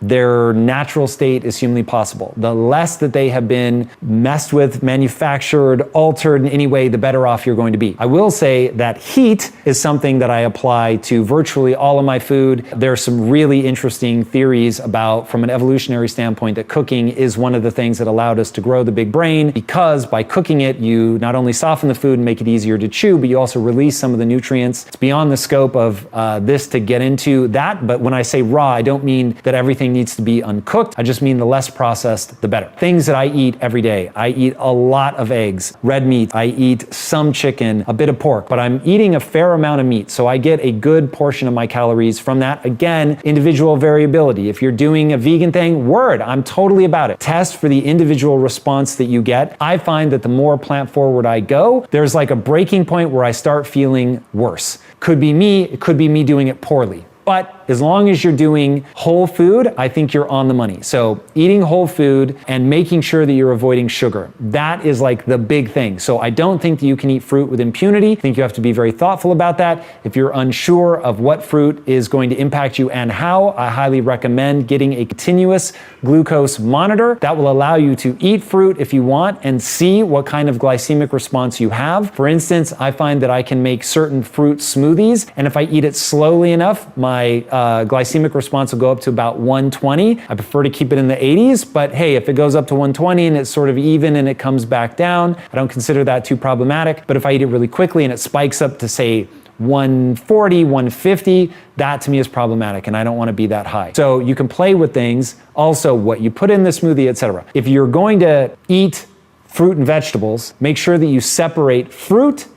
their natural state as humanly possible. The less that they have been messed with, manufactured, altered in any way, the better off you're going to be. I will say that heat is something that I apply to virtually all of my food. There are some really interesting theories about, from an evolutionary standpoint, that cooking is one of the things that allowed us to grow the big brain, because by cooking it, you not only soften the food and make it easier to chew, but you also release some of the nutrients. It's beyond the scope of this to get into that, but when I say raw, I don't mean that everything needs to be uncooked. I just mean the less processed, the better. Things that I eat every day. I eat a lot of eggs, red meat, I eat some chicken, a bit of pork, but I'm eating a fair amount of meat, so I get a good portion of my calories from that. Again, individual variability. If you're doing a vegan thing, I'm totally about it. Test for the individual response that you get. I find that the more plant forward I go, there's like a breaking point where I start feeling worse. Could be me, it could be me doing it poorly. But as long as you're doing whole food, I think you're on the money. So eating whole food and making sure that you're avoiding sugar, that is like the big thing. So I don't think that you can eat fruit with impunity. I think you have to be very thoughtful about that. If you're unsure of what fruit is going to impact you and how, I highly recommend getting a continuous glucose monitor. That will allow you to eat fruit if you want and see what kind of glycemic response you have. For instance, I find that I can make certain fruit smoothies, and if I eat it slowly enough, my glycemic response will go up to about 120. I prefer to keep it in the 80s, but hey, if it goes up to 120 and it's sort of even and it comes back down, I don't consider that too problematic. But if I eat it really quickly and it spikes up to, say, 140, 150, that to me is problematic, and I don't want to be that high. So you can play with things, also what you put in the smoothie, etc. If you're going to eat fruit and vegetables, make sure that you separate fruit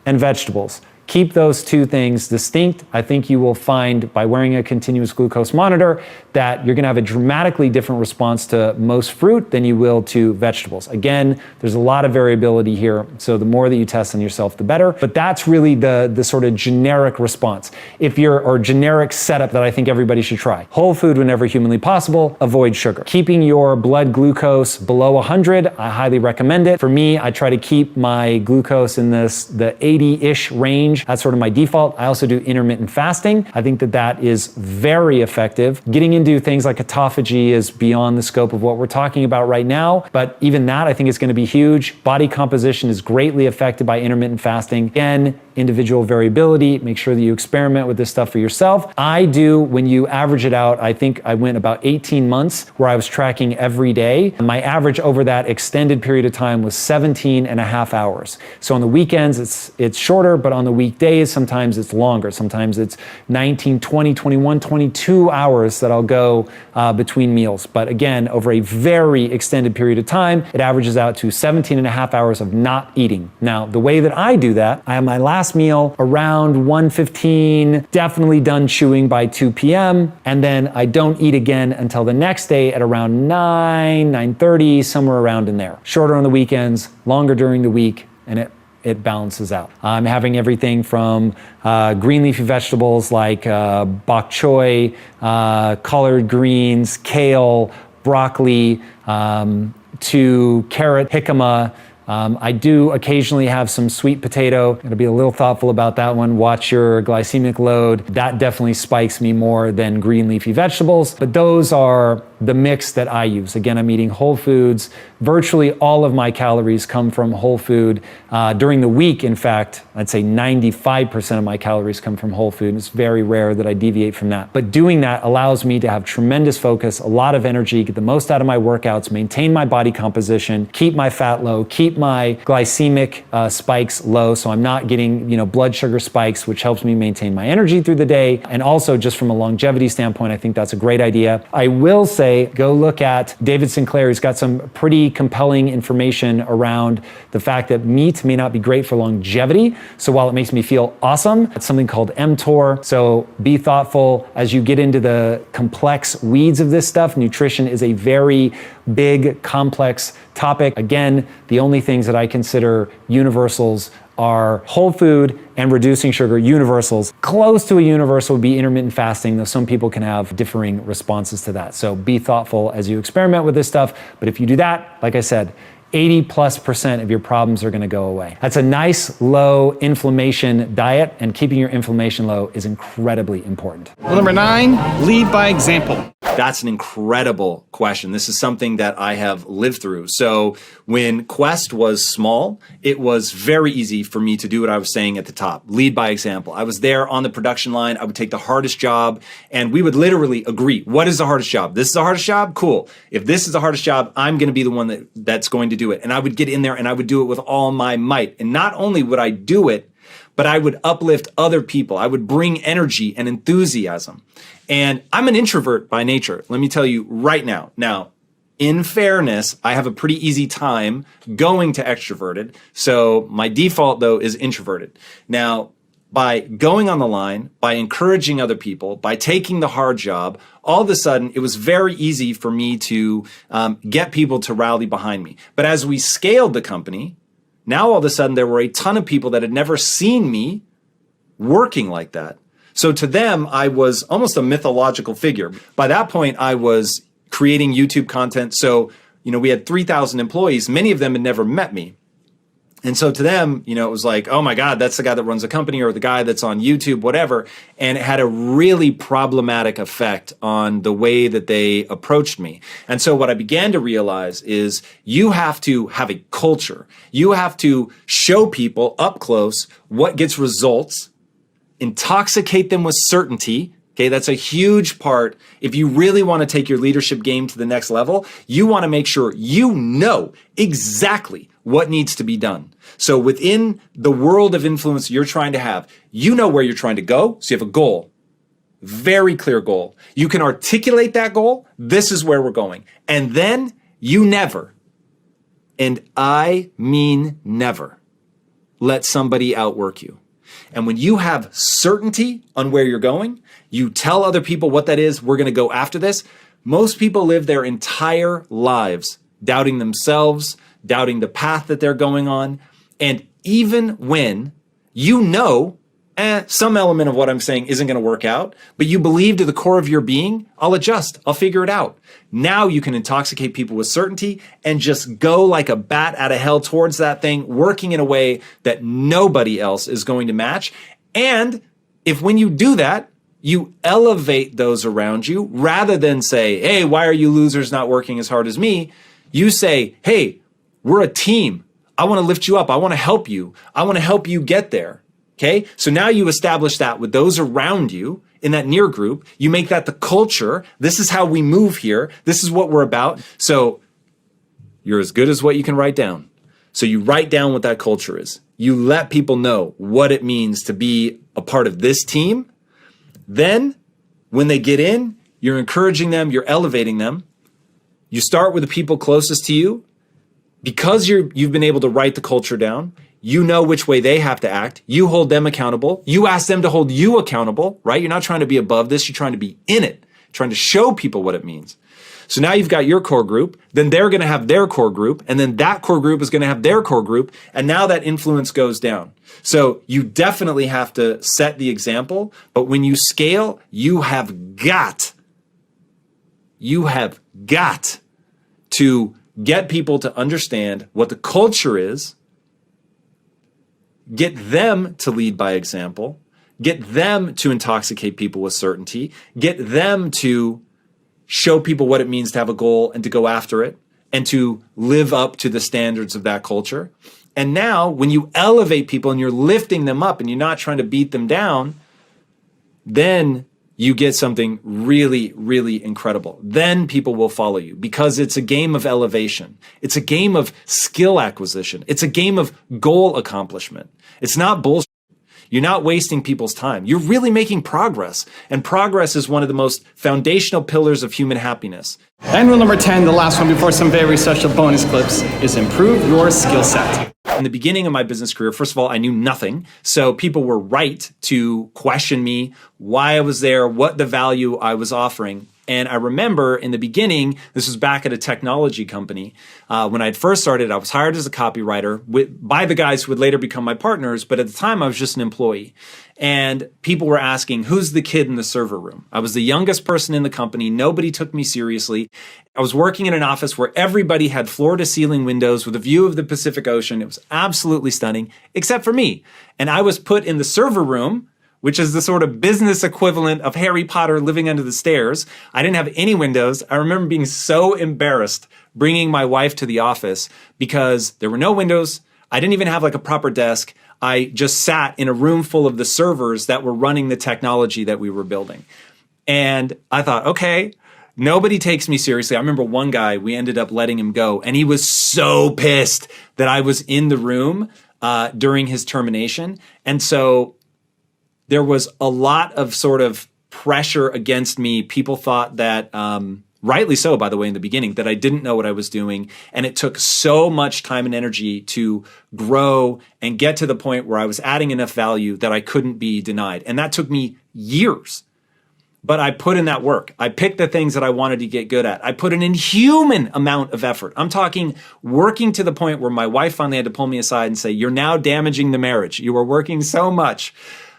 and vegetables. Keep those two things distinct. I think you will find by wearing a continuous glucose monitor that you're gonna have a dramatically different response to most fruit than you will to vegetables. Again, there's a lot of variability here, so the more that you test on yourself, the better. But that's really the sort of generic response. Or generic setup that I think everybody should try. Whole food whenever humanly possible, avoid sugar. Keeping your blood glucose below 100, I highly recommend it. For me, I try to keep my glucose in the 80-ish range. That's sort of my default. I also do intermittent fasting. I think that is very effective. Getting into things like autophagy is beyond the scope of what we're talking about right now, but even that I think is going to be huge. Body composition is greatly affected by intermittent fasting. Again, individual variability. Make sure that you experiment with this stuff for yourself. I do, when you average it out, I think I went about 18 months where I was tracking every day. My average over that extended period of time was 17 and a half hours. So on the weekends, it's shorter, but on the weekdays, sometimes it's longer. Sometimes it's 19, 20, 21, 22 hours that I'll go between meals. But again, over a very extended period of time, it averages out to 17 and a half hours of not eating. Now, the way that I do that, I have my last meal around 1:15, definitely done chewing by 2 p.m. And then I don't eat again until the next day at around 9:30, somewhere around in there. Shorter on the weekends, longer during the week, and it balances out. I'm having everything from green leafy vegetables like bok choy, collard greens, kale, broccoli, to carrot, jicama. I do occasionally have some sweet potato. Gotta be a little thoughtful about that one. Watch your glycemic load. That definitely spikes me more than green leafy vegetables, but those are the mix that I use. Again, I'm eating whole foods. Virtually all of my calories come from whole food. During the week, in fact, I'd say 95% of my calories come from whole food. It's very rare that I deviate from that. But doing that allows me to have tremendous focus, a lot of energy, get the most out of my workouts, maintain my body composition, keep my fat low, keep my glycemic spikes low, so I'm not getting blood sugar spikes, which helps me maintain my energy through the day. And also just from a longevity standpoint, I think that's a great idea. I will say, go look at David Sinclair. He's got some pretty compelling information around the fact that meat may not be great for longevity. So while it makes me feel awesome, it's something called mTOR. So be thoughtful as you get into the complex weeds of this stuff. Nutrition is a very big, complex topic. Again, the only things that I consider universals are whole food and reducing sugar. Universals. Close to a universal would be intermittent fasting, though some people can have differing responses to that. So be thoughtful as you experiment with this stuff. But if you do that, like I said, 80+% of your problems are going to go away. That's a nice low inflammation diet, and keeping your inflammation low is incredibly important. Rule number 9, lead by example. That's an incredible question. This is something that I have lived through. So when Quest was small, it was very easy for me to do what I was saying at the top, lead by example. I was there on the production line. I would take the hardest job, and we would literally agree, what is the hardest job? This is the hardest job? Cool. If this is the hardest job, I'm going to be the one that's going to do it. And I would get in there and I would do it with all my might. And not only would I do it, but I would uplift other people. I would bring energy and enthusiasm. And I'm an introvert by nature. Let me tell you right now. Now, in fairness, I have a pretty easy time going to extroverted. So my default, though, is introverted. Now, by going on the line, by encouraging other people, by taking the hard job, all of a sudden, it was very easy for me to get people to rally behind me. But as we scaled the company, now all of a sudden, there were a ton of people that had never seen me working like that. So to them, I was almost a mythological figure. By that point, I was creating YouTube content. So, we had 3,000 employees. Many of them had never met me. And so to them, it was like, oh my God, that's the guy that runs the company or the guy that's on YouTube, whatever. And it had a really problematic effect on the way that they approached me. And so what I began to realize is you have to have a culture. You have to show people up close what gets results, intoxicate them with certainty. Okay, that's a huge part. If you really want to take your leadership game to the next level, you want to make sure you know exactly what needs to be done. So within the world of influence you're trying to have, you know where you're trying to go. So you have a goal, very clear goal. You can articulate that goal. This is where we're going. And then you never, and I mean never, let somebody outwork you. And when you have certainty on where you're going, you tell other people what that is, we're going to go after this. Most people live their entire lives doubting themselves, doubting the path that they're going on. And even when you know, some element of what I'm saying isn't going to work out, but you believe to the core of your being, I'll adjust, I'll figure it out. Now you can intoxicate people with certainty and just go like a bat out of hell towards that thing, working in a way that nobody else is going to match. And if when you do that, you elevate those around you rather than say, hey, why are you losers not working as hard as me? You say, hey, we're a team. I want to lift you up. I want to help you. I want to help you get there. Okay, so now you establish that with those around you in that near group. You make that the culture. This is how we move here. This is what we're about. So you're as good as what you can write down. So you write down what that culture is. You let people know what it means to be a part of this team. Then when they get in, you're encouraging them, you're elevating them. You start with the people closest to you. Because you've been able to write the culture down, you know which way they have to act. You hold them accountable. You ask them to hold you accountable, right? You're not trying to be above this. You're trying to be in it, trying to show people what it means. So now you've got your core group, then they're going to have their core group, and then that core group is going to have their core group, and now that influence goes down. So you definitely have to set the example, but when you scale, you have got to get people to understand what the culture is, get them to lead by example, get them to intoxicate people with certainty, get them to show people what it means to have a goal and to go after it and to live up to the standards of that culture. And now when you elevate people and you're lifting them up and you're not trying to beat them down, then you get something really, really incredible. Then people will follow you because it's a game of elevation. It's a game of skill acquisition. It's a game of goal accomplishment. It's not bullshit. You're not wasting people's time. You're really making progress. And progress is one of the most foundational pillars of human happiness. And rule number 10, the last one before some very special bonus clips, is improve your skill set. In the beginning of my business career, first of all, I knew nothing. So people were right to question me, why I was there, what the value I was offering. And I remember in the beginning, this was back at a technology company. When I had first started, I was hired as a copywriter by the guys who would later become my partners. But at the time, I was just an employee. And people were asking, who's the kid in the server room? I was the youngest person in the company. Nobody took me seriously. I was working in an office where everybody had floor-to-ceiling windows with a view of the Pacific Ocean. It was absolutely stunning, except for me. And I was put in the server room, which is the sort of business equivalent of Harry Potter living under the stairs. I didn't have any windows. I remember being so embarrassed bringing my wife to the office because there were no windows. I didn't even have like a proper desk. I just sat in a room full of the servers that were running the technology that we were building. And I thought, okay, nobody takes me seriously. I remember one guy, we ended up letting him go, and he was so pissed that I was in the room during his termination. And so there was a lot of sort of pressure against me. People thought that, rightly so, by the way, in the beginning, that I didn't know what I was doing. And it took so much time and energy to grow and get to the point where I was adding enough value that I couldn't be denied. And that took me years. But I put in that work. I picked the things that I wanted to get good at. I put an inhuman amount of effort. I'm talking working to the point where my wife finally had to pull me aside and say, you're now damaging the marriage. You were working so much.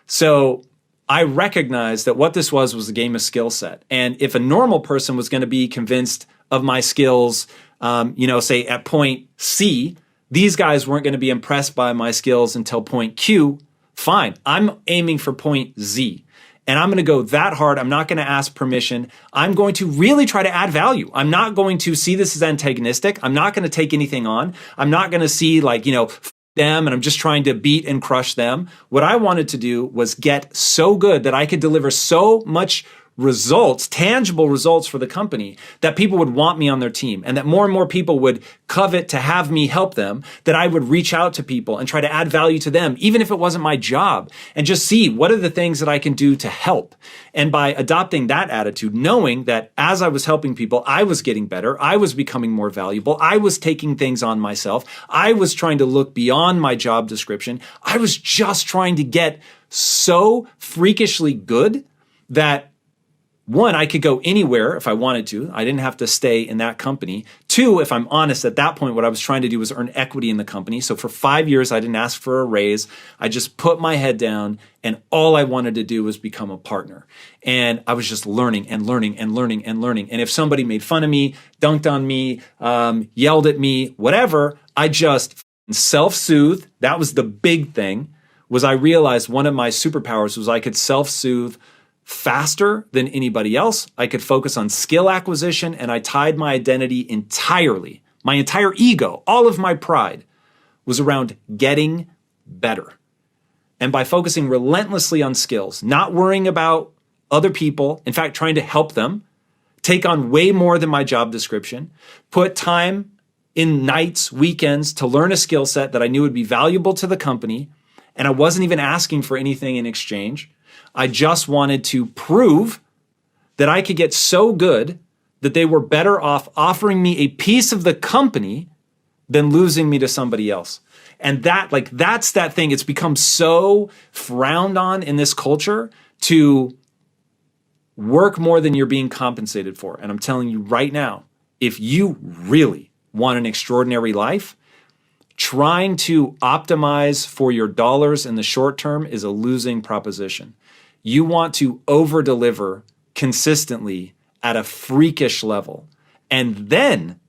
So I recognized that what this was a game of skill set. And if a normal person was going to be convinced of my skills, say at point C, these guys weren't going to be impressed by my skills until point Q. Fine. I'm aiming for point Z. And I'm going to go that hard. I'm not going to ask permission. I'm going to really try to add value. I'm not going to see this as antagonistic. I'm not going to take anything on. I'm not going to see them and I'm just trying to beat and crush them. What I wanted to do was get so good that I could deliver so much results, tangible results for the company, that people would want me on their team and that more and more people would covet to have me help them, that I would reach out to people and try to add value to them, even if it wasn't my job, and just see what are the things that I can do to help. And by adopting that attitude, knowing that as I was helping people, I was getting better, I was becoming more valuable, I was taking things on myself, I was trying to look beyond my job description, I was just trying to get so freakishly good that one, I could go anywhere if I wanted to. I didn't have to stay in that company. Two, if I'm honest, at that point, what I was trying to do was earn equity in the company. So for 5 years, I didn't ask for a raise. I just put my head down and all I wanted to do was become a partner. And I was just learning and learning and learning and learning. And if somebody made fun of me, dunked on me, yelled at me, whatever, I just self-soothed. That was the big thing, was I realized one of my superpowers was I could self-soothe faster than anybody else. I could focus on skill acquisition, and I tied my identity entirely, my entire ego, all of my pride was around getting better. And by focusing relentlessly on skills, not worrying about other people, in fact, trying to help them, take on way more than my job description, put time in nights, weekends to learn a skill set that I knew would be valuable to the company, and I wasn't even asking for anything in exchange. I just wanted to prove that I could get so good that they were better off offering me a piece of the company than losing me to somebody else. And that's that thing. It's become so frowned on in this culture to work more than you're being compensated for. And I'm telling you right now, if you really want an extraordinary life, trying to optimize for your dollars in the short term is a losing proposition. You want to over-deliver consistently at a freakish level. And then,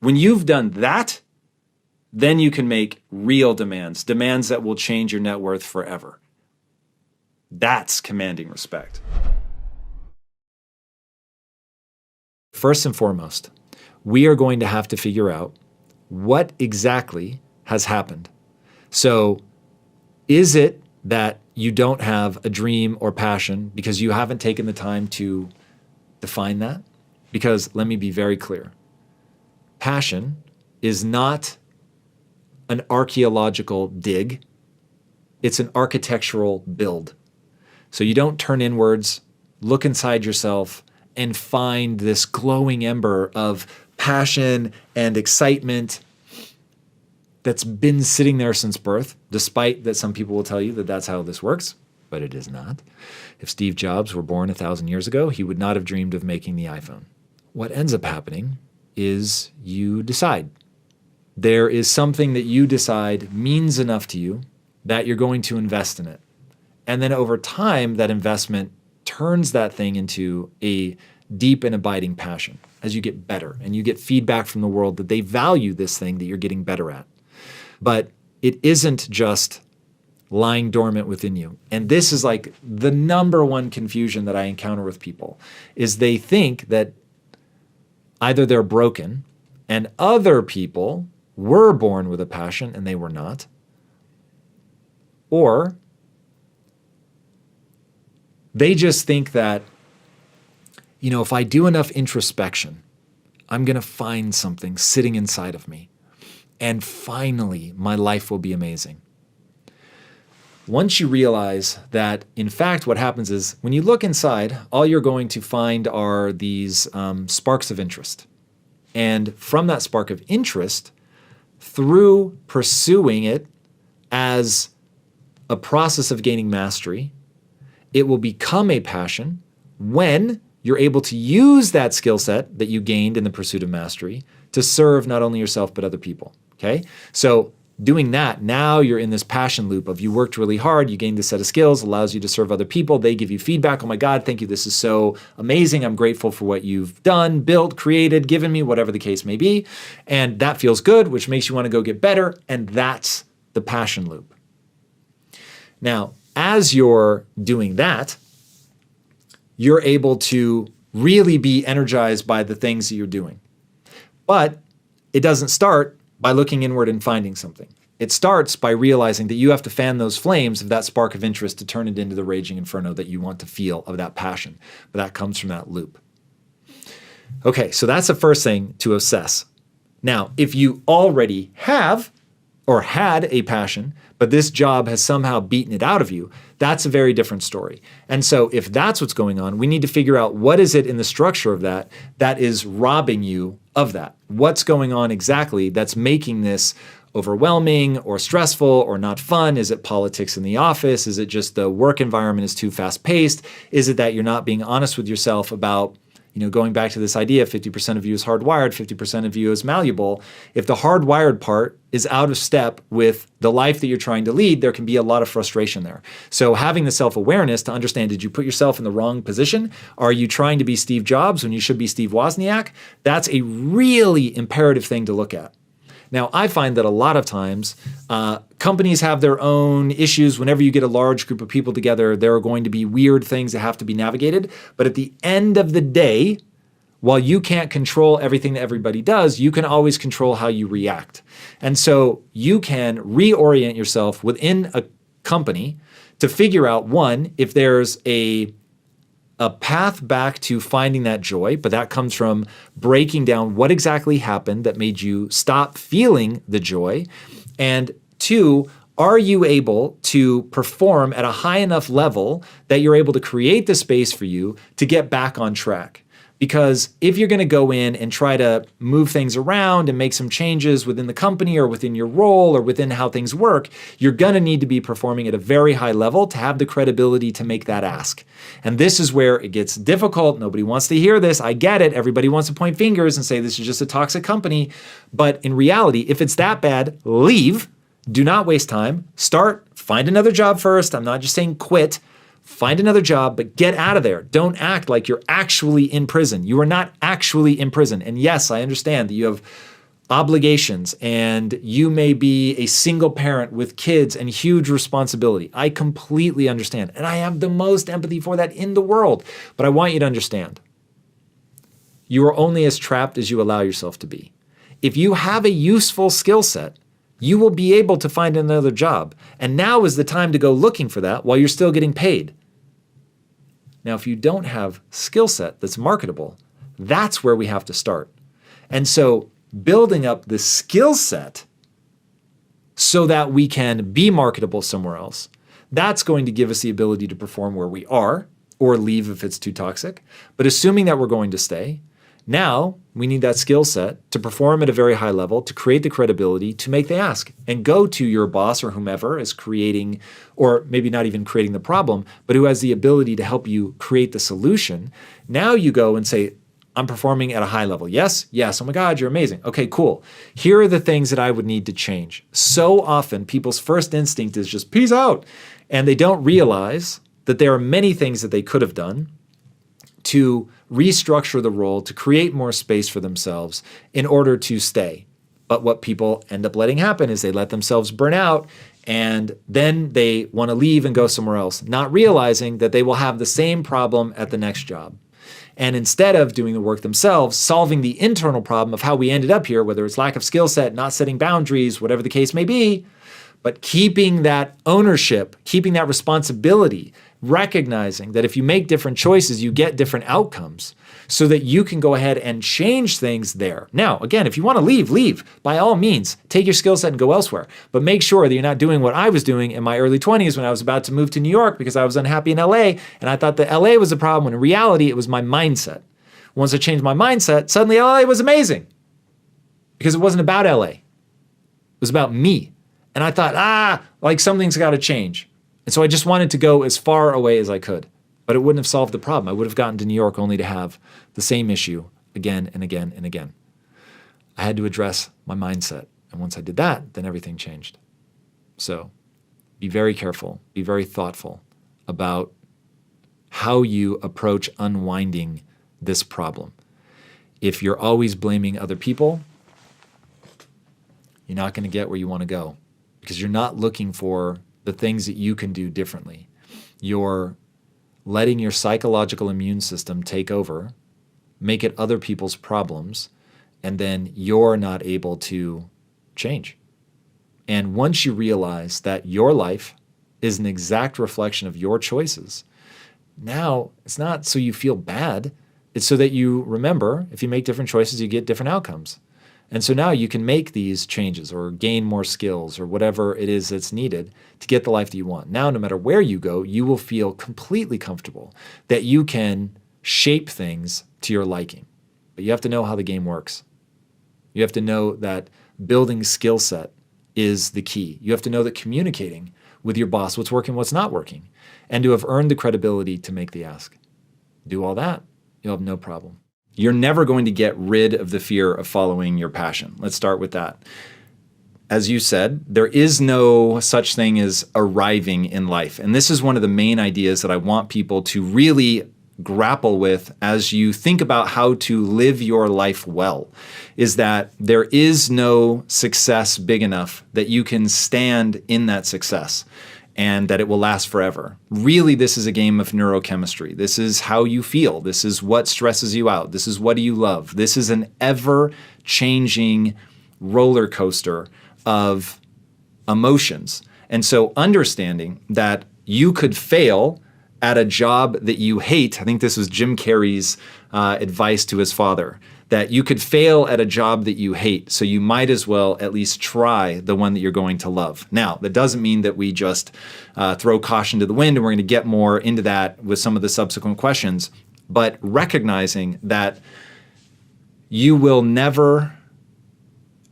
when you've done that, then you can make real demands that will change your net worth forever. That's commanding respect. First and foremost, we are going to have to figure out what exactly has happened. So, is it that you don't have a dream or passion because you haven't taken the time to define that? Because let me be very clear. Passion is not an archaeological dig. It's an architectural build. So you don't turn inwards, look inside yourself, and find this glowing ember of passion and excitement that's been sitting there since birth, despite that some people will tell you that that's how this works, but it is not. If Steve Jobs were born 1,000 years ago, he would not have dreamed of making the iPhone. What ends up happening is you decide. There is something that you decide means enough to you that you're going to invest in it. And then over time, that investment turns that thing into a deep and abiding passion as you get better and you get feedback from the world that they value this thing that you're getting better at. But it isn't just lying dormant within you. And this is like the number one confusion that I encounter with people is they think that either they're broken and other people were born with a passion and they were not, or they just think that, if I do enough introspection, I'm going to find something sitting inside of me. And finally, my life will be amazing. Once you realize that, in fact, what happens is when you look inside, all you're going to find are these sparks of interest. And from that spark of interest, through pursuing it as a process of gaining mastery, it will become a passion when you're able to use that skill set that you gained in the pursuit of mastery to serve not only yourself, but other people. Okay? So doing that, now you're in this passion loop of you worked really hard, you gained this set of skills, allows you to serve other people. They give you feedback. Oh my God, thank you. This is so amazing. I'm grateful for what you've done, built, created, given me, whatever the case may be. And that feels good, which makes you want to go get better. And that's the passion loop. Now, as you're doing that, you're able to really be energized by the things that you're doing. But it doesn't start by looking inward and finding something. It starts by realizing that you have to fan those flames of that spark of interest to turn it into the raging inferno that you want to feel, of that passion. But that comes from that loop. Okay, so that's the first thing to assess. Now, if you already have or had a passion, but this job has somehow beaten it out of you, that's a very different story. And so if that's what's going on, we need to figure out what is it in the structure of that that is robbing you of that. What's going on exactly that's making this overwhelming or stressful or not fun? Is it politics in the office? Is it just the work environment is too fast-paced? Is it that you're not being honest with yourself about, going back to this idea, 50% of you is hardwired, 50% of you is malleable. If the hardwired part is out of step with the life that you're trying to lead, there can be a lot of frustration there. So having the self-awareness to understand, did you put yourself in the wrong position? Are you trying to be Steve Jobs when you should be Steve Wozniak? That's a really imperative thing to look at. Now, I find that a lot of times companies have their own issues. Whenever you get a large group of people together, there are going to be weird things that have to be navigated. But at the end of the day, while you can't control everything that everybody does, you can always control how you react. And so you can reorient yourself within a company to figure out, one, if there's a path back to finding that joy, but that comes from breaking down what exactly happened that made you stop feeling the joy. And two, are you able to perform at a high enough level that you're able to create the space for you to get back on track? Because if you're going to go in and try to move things around and make some changes within the company or within your role or within how things work, you're going to need to be performing at a very high level to have the credibility to make that ask. And this is where it gets difficult. Nobody wants to hear this. I get it. Everybody wants to point fingers and say this is just a toxic company. But in reality, if it's that bad, leave. Do not waste time. Find another job first. I'm not just saying quit. Find another job, but get out of there. Don't act like you're actually in prison. You are not actually in prison. And yes, I understand that you have obligations and you may be a single parent with kids and huge responsibility. I completely understand. And I have the most empathy for that in the world. But I want you to understand, you are only as trapped as you allow yourself to be. If you have a useful skill set, you will be able to find another job. And now is the time to go looking for that while you're still getting paid. Now, if you don't have skill set that's marketable, that's where we have to start. And so building up the skill set so that we can be marketable somewhere else, that's going to give us the ability to perform where we are or leave if it's too toxic. But assuming that we're going to stay, now we need that skill set to perform at a very high level, to create the credibility, to make the ask, and go to your boss or whomever is creating, or maybe not even creating the problem, but who has the ability to help you create the solution. Now you go and say, I'm performing at a high level. Yes, yes, oh my God, you're amazing. Okay, cool. Here are the things that I would need to change. So often people's first instinct is just peace out. And they don't realize that there are many things that they could have done to restructure the role, to create more space for themselves in order to stay. But what people end up letting happen is they let themselves burn out and then they want to leave and go somewhere else, not realizing that they will have the same problem at the next job. And instead of doing the work themselves, solving the internal problem of how we ended up here, whether it's lack of skill set, not setting boundaries, whatever the case may be, but keeping that ownership, keeping that responsibility, recognizing that if you make different choices, you get different outcomes so that you can go ahead and change things there. Now, again, if you want to leave. By all means, take your skill set and go elsewhere. But make sure that you're not doing what I was doing in my early 20s when I was about to move to New York because I was unhappy in LA and I thought that LA was the problem when in reality it was my mindset. Once I changed my mindset, suddenly LA was amazing because it wasn't about LA. It was about me. And I thought, like something's got to change. And so I just wanted to go as far away as I could. But it wouldn't have solved the problem. I would have gotten to New York only to have the same issue again and again and again. I had to address my mindset. And once I did that, then everything changed. So be very careful, be very thoughtful about how you approach unwinding this problem. If you're always blaming other people, you're not going to get where you want to go because you're not looking for the things that you can do differently. You're letting your psychological immune system take over, make it other people's problems, and then you're not able to change. And once you realize that your life is an exact reflection of your choices, now it's not so you feel bad, it's so that you remember if you make different choices, you get different outcomes. And so now you can make these changes or gain more skills or whatever it is that's needed to get the life that you want. Now, no matter where you go, you will feel completely comfortable that you can shape things to your liking. But you have to know how the game works. You have to know that building skill set is the key. You have to know that communicating with your boss what's working, what's not working, and to have earned the credibility to make the ask. Do all that, you'll have no problem. You're never going to get rid of the fear of following your passion. Let's start with that. As you said, there is no such thing as arriving in life. And this is one of the main ideas that I want people to really grapple with as you think about how to live your life well, is that there is no success big enough that you can stand in that success and that it will last forever. Really, this is a game of neurochemistry. This is how you feel. This is what stresses you out. This is what do you love. This is an ever-changing roller coaster of emotions. And so understanding that you could fail at a job that you hate, I think this was Jim Carrey's advice to his father, that you could fail at a job that you hate, so you might as well at least try the one that you're going to love. Now, that doesn't mean that we just throw caution to the wind, and we're going to get more into that with some of the subsequent questions, but recognizing that you will never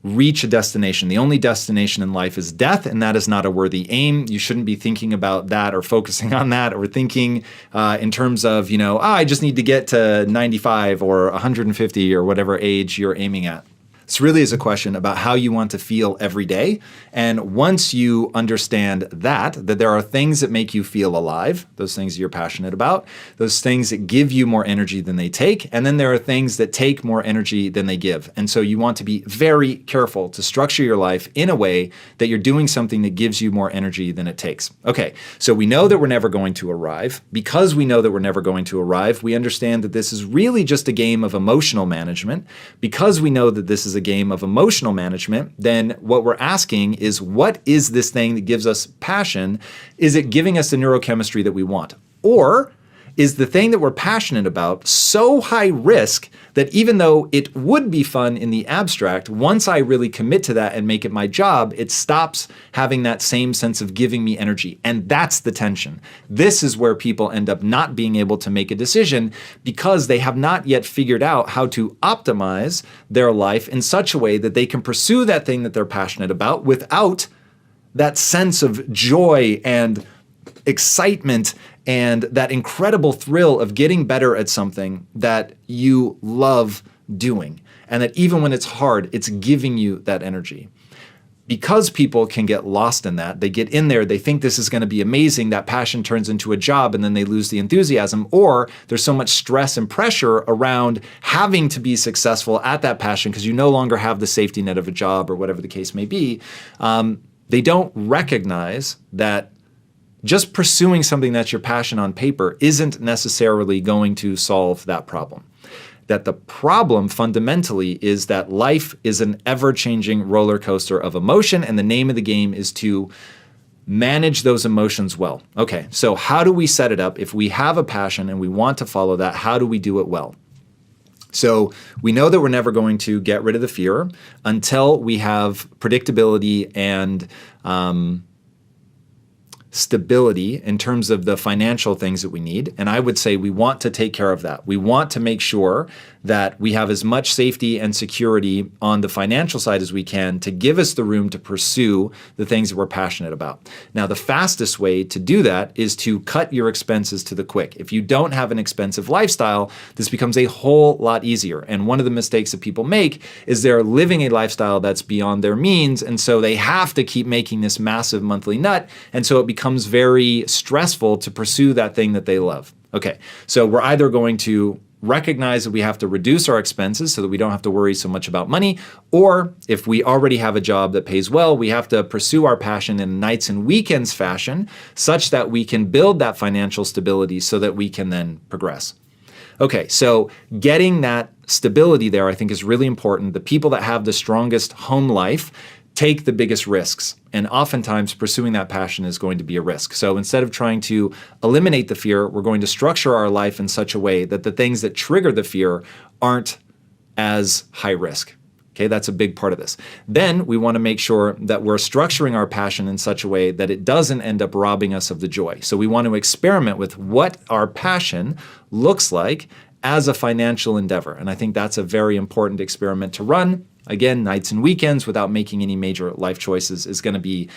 reach a destination. The only destination in life is death, and that is not a worthy aim. You shouldn't be thinking about that or focusing on that or thinking in terms of, I just need to get to 95 or 150 or whatever age you're aiming at. This really is a question about how you want to feel every day. And once you understand that there are things that make you feel alive, those things you're passionate about, those things that give you more energy than they take, and then there are things that take more energy than they give. And so you want to be very careful to structure your life in a way that you're doing something that gives you more energy than it takes. Okay, so we know that we're never going to arrive. Because we know that we're never going to arrive, we understand that this is really just a game of emotional management. Because we know that this is a game of emotional management, then what we're asking is, what is this thing that gives us passion? Is it giving us the neurochemistry that we want? Or is the thing that we're passionate about so high risk that even though it would be fun in the abstract, once I really commit to that and make it my job, it stops having that same sense of giving me energy. And that's the tension. This is where people end up not being able to make a decision because they have not yet figured out how to optimize their life in such a way that they can pursue that thing that they're passionate about without that sense of joy and excitement and that incredible thrill of getting better at something that you love doing. And that even when it's hard, it's giving you that energy. Because people can get lost in that, they get in there, they think this is going to be amazing, that passion turns into a job, and then they lose the enthusiasm, or there's so much stress and pressure around having to be successful at that passion because you no longer have the safety net of a job or whatever the case may be. They don't recognize that just pursuing something that's your passion on paper isn't necessarily going to solve that problem. That the problem fundamentally is that life is an ever-changing roller coaster of emotion, and the name of the game is to manage those emotions well. Okay, so how do we set it up? If we have a passion and we want to follow that, how do we do it well? So we know that we're never going to get rid of the fear until we have predictability and stability in terms of the financial things that we need. And I would say we want to take care of that. We want to make sure that we have as much safety and security on the financial side as we can to give us the room to pursue the things that we're passionate about. Now, the fastest way to do that is to cut your expenses to the quick. If you don't have an expensive lifestyle, this becomes a whole lot easier. And one of the mistakes that people make is they're living a lifestyle that's beyond their means, and so they have to keep making this massive monthly nut, and so it becomes very stressful to pursue that thing that they love. Okay, so we're either going to recognize that we have to reduce our expenses so that we don't have to worry so much about money, or if we already have a job that pays well, we have to pursue our passion in nights and weekends fashion such that we can build that financial stability so that we can then progress. Okay, so getting that stability there I think is really important. The people that have the strongest home life take the biggest risks. And oftentimes pursuing that passion is going to be a risk. So instead of trying to eliminate the fear, we're going to structure our life in such a way that the things that trigger the fear aren't as high risk. Okay, that's a big part of this. Then we want to make sure that we're structuring our passion in such a way that it doesn't end up robbing us of the joy. So we want to experiment with what our passion looks like as a financial endeavor. And I think that's a very important experiment to run. Again, nights and weekends without making any major life choices is going to be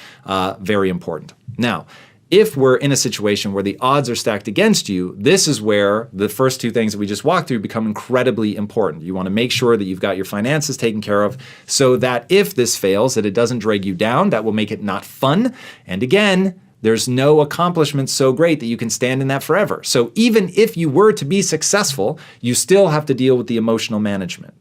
very important. Now, if we're in a situation where the odds are stacked against you, this is where the first two things that we just walked through become incredibly important. You want to make sure that you've got your finances taken care of so that if this fails, that it doesn't drag you down. That will make it not fun. And again, there's no accomplishment so great that you can stand in that forever. So even if you were to be successful, you still have to deal with the emotional management.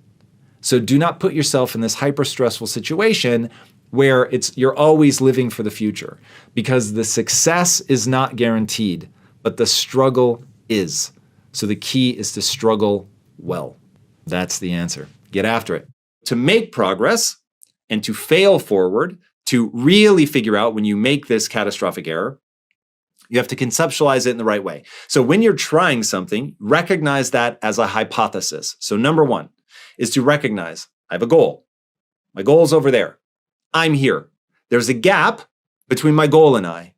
So do not put yourself in this hyper-stressful situation where you're always living for the future, because the success is not guaranteed, but the struggle is. So the key is to struggle well. That's the answer. Get after it. To make progress and to fail forward, to really figure out when you make this catastrophic error, you have to conceptualize it in the right way. So when you're trying something, recognize that as a hypothesis. So number one is to recognize, I have a goal. My goal is over there. I'm here. There's a gap between my goal and I.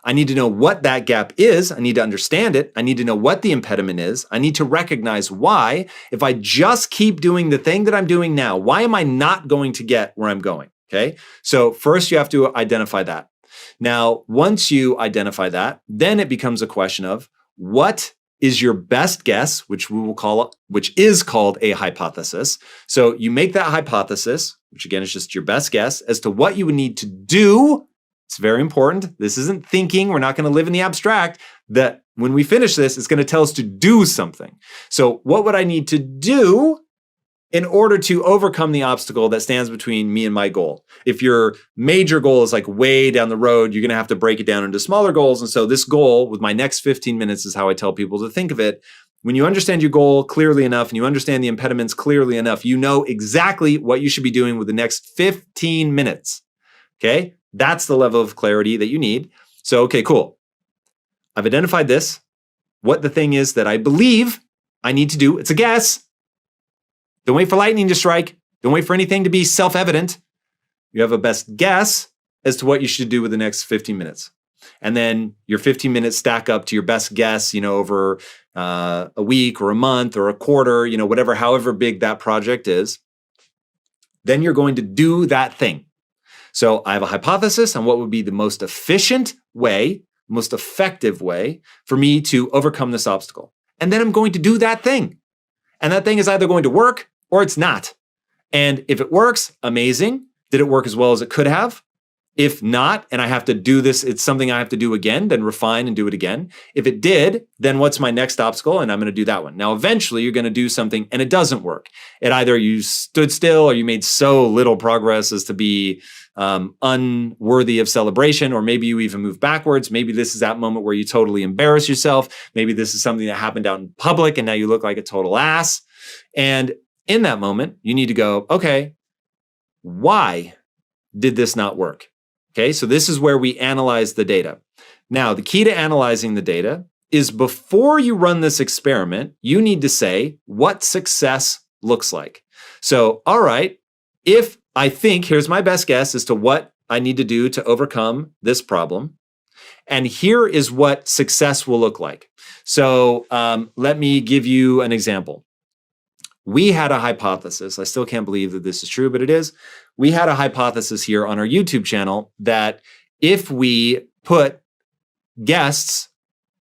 I need to know what that gap is. I need to understand it. I need to know what the impediment is. I need to recognize why. If I just keep doing the thing that I'm doing now, why am I not going to get where I'm going? Okay. So first you have to identify that. Now, once you identify that, then it becomes a question of what is your best guess, which is called a hypothesis. So you make that hypothesis, which again is just your best guess, as to what you would need to do. It's very important. This isn't thinking. We're not going to live in the abstract. That when we finish this, it's going to tell us to do something. So what would I need to do in order to overcome the obstacle that stands between me and my goal? If your major goal is like way down the road, you're going to have to break it down into smaller goals. And so this goal with my next 15 minutes is how I tell people to think of it. When you understand your goal clearly enough and you understand the impediments clearly enough, you know exactly what you should be doing with the next 15 minutes. Okay? That's the level of clarity that you need. So, okay, cool. I've identified this, what the thing is that I believe I need to do. It's a guess. Don't wait for lightning to strike. Don't wait for anything to be self-evident. You have a best guess as to what you should do with the next 15 minutes. And then your 15 minutes stack up to your best guess, over a week or a month or a quarter, whatever, however big that project is. Then you're going to do that thing. So I have a hypothesis on what would be the most efficient way, most effective way for me to overcome this obstacle. And then I'm going to do that thing. And that thing is either going to work or it's not. And if it works, amazing. Did it work as well as it could have? If not, and I have to do this, it's something I have to do again, then refine and do it again. If it did, then what's my next obstacle? And I'm going to do that one. Now, eventually you're going to do something and it doesn't work. It either you stood still or you made so little progress as to be unworthy of celebration, or maybe you even move backwards. Maybe this is that moment where you totally embarrass yourself. Maybe this is something that happened out in public and now you look like a total ass. And in that moment, you need to go, okay, why did this not work? Okay, so this is where we analyze the data. Now, the key to analyzing the data is before you run this experiment, you need to say what success looks like. So, all right, if I think, here's my best guess as to what I need to do to overcome this problem. And here is what success will look like. So let me give you an example. We had a hypothesis. I still can't believe that this is true, but it is. We had a hypothesis here on our YouTube channel that if we put guests,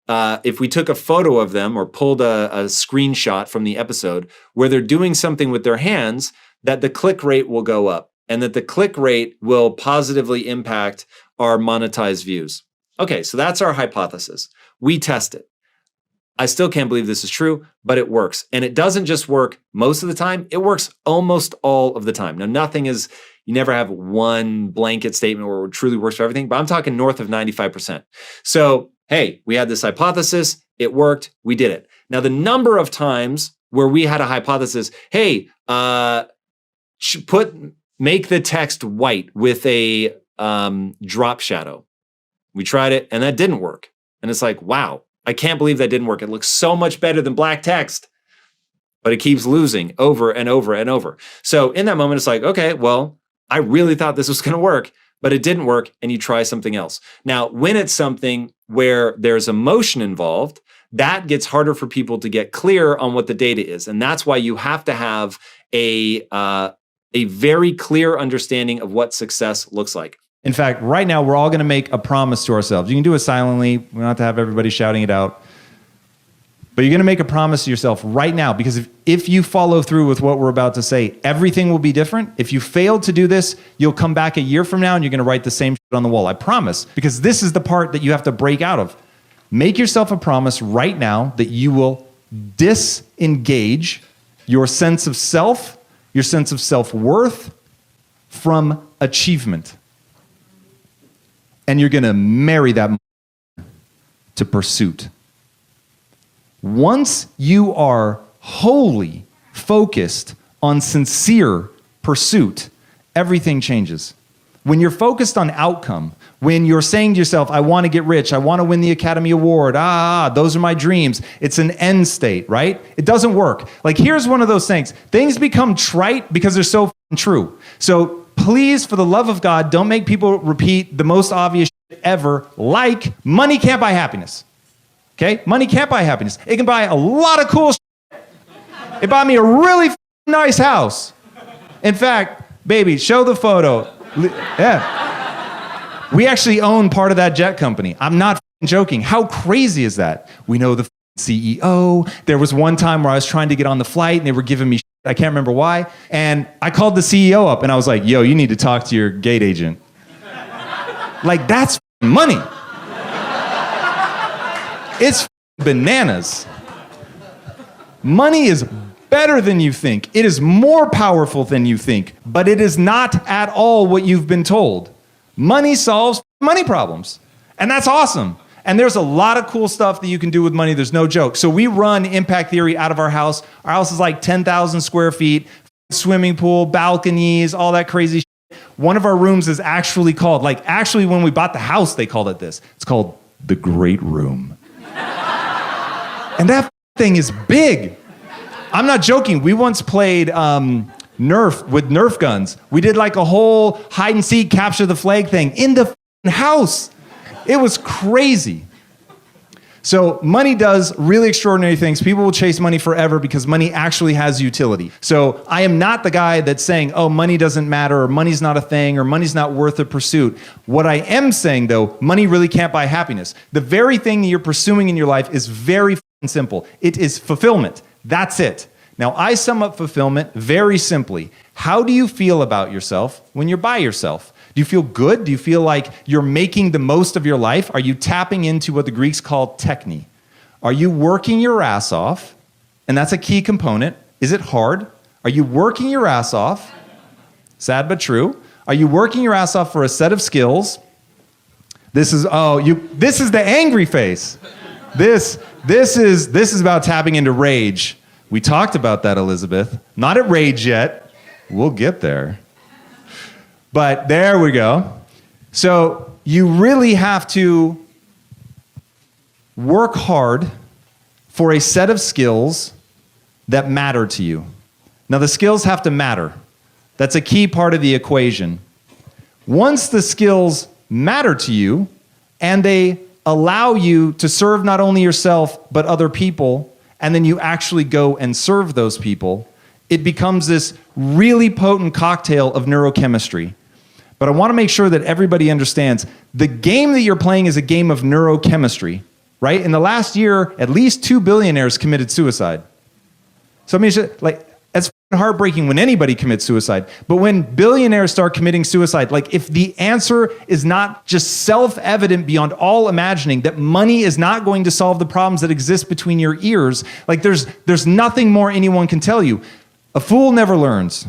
if we took a photo of them or pulled a screenshot from the episode where they're doing something with their hands, that the click rate will go up and that the click rate will positively impact our monetized views. Okay, so that's our hypothesis. We test it. I still can't believe this is true, but it works. And it doesn't just work most of the time, it works almost all of the time. Now, you never have one blanket statement where it truly works for everything, but I'm talking north of 95%. So, hey, we had this hypothesis, it worked, we did it. Now, the number of times where we had a hypothesis, hey, put make the text white with a drop shadow. We tried it and that didn't work. And it's like, wow, I can't believe that didn't work. It looks so much better than black text, but it keeps losing over and over and over. So in that moment, it's like, okay, well, I really thought this was going to work, but it didn't work, and you try something else. Now, when it's something where there's emotion involved, that gets harder for people to get clear on what the data is. And that's why you have to have a very clear understanding of what success looks like. In fact, right now, we're all going to make a promise to ourselves. You can do it silently. We don't have to have everybody shouting it out. But you're going to make a promise to yourself right now, because if you follow through with what we're about to say, everything will be different. If you failed to do this, you'll come back a year from now and you're going to write the same shit on the wall. I promise, because this is the part that you have to break out of. Make yourself a promise right now that you will disengage your sense of self, your sense of self-worth from achievement. And you're going to marry that to pursuit. Once you are wholly focused on sincere pursuit, everything changes. When you're focused on outcome, when you're saying to yourself, I want to get rich, I want to win the Academy Award, those are my dreams, it's an end state, right? It doesn't work. Like, here's one of those things. Things become trite because they're so true. So please, for the love of God, don't make people repeat the most obvious shit ever, like money can't buy happiness. Okay? Money can't buy happiness. It can buy a lot of cool shit. It bought me a really nice house. In fact, baby, show the photo. Yeah. We actually own part of that jet company. I'm not joking. How crazy is that? We know the CEO. There was one time where I was trying to get on the flight and they were giving me shit. I can't remember why. And I called the CEO up and I was like, yo, you need to talk to your gate agent. Like, that's money. It's bananas. Money is better than you think. It is more powerful than you think, but it is not at all what you've been told. Money solves money problems, and that's awesome. And there's a lot of cool stuff that you can do with money. There's no joke. So we run impact theory out of our house. Our house is like 10,000 square feet, swimming pool, balconies, all that crazy shit. One of our rooms is actually called, when we bought the house, they called it this. It's called the Great Room. And that thing is big. I'm not joking. We once played Nerf with Nerf guns. We did like a whole hide and seek, capture the flag thing in the house. It was crazy. So money does really extraordinary things. People will chase money forever because money actually has utility. So I am not the guy that's saying, oh, money doesn't matter, or money's not a thing, or money's not worth the pursuit. What I am saying, though, money really can't buy happiness. The very thing that you're pursuing in your life is very simple. It is fulfillment. That's it. Now, I sum up fulfillment very simply. How do you feel about yourself when you're by yourself? Do you feel good? Do you feel like you're making the most of your life? Are you tapping into what the Greeks call techne? Are you working your ass off? And that's a key component. Is it hard? Are you working your ass off? Sad but true. Are you working your ass off for a set of skills? This is the angry face. This is about tapping into rage. We talked about that, Elizabeth. Not at rage yet. We'll get there. But there we go. So you really have to work hard for a set of skills that matter to you. Now, the skills have to matter. That's a key part of the equation. Once the skills matter to you and they allow you to serve not only yourself but other people, and then you actually go and serve those people, it becomes this really potent cocktail of neurochemistry. But I want to make sure that everybody understands the game that you're playing is a game of neurochemistry, right? In the last year, at least 2 billionaires committed suicide. So I mean, that's heartbreaking when anybody commits suicide. But when billionaires start committing suicide, if the answer is not just self-evident beyond all imagining that money is not going to solve the problems that exist between your ears, there's nothing more anyone can tell you. A fool never learns.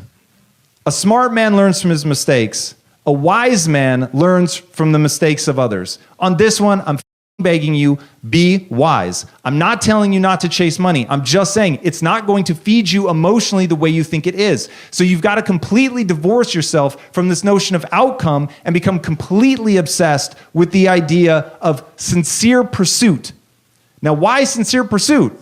A smart man learns from his mistakes. A wise man learns from the mistakes of others. On this one, I'm begging you, be wise. I'm not telling you not to chase money. I'm just saying it's not going to feed you emotionally the way you think it is. So you've got to completely divorce yourself from this notion of outcome and become completely obsessed with the idea of sincere pursuit. Now, why sincere pursuit?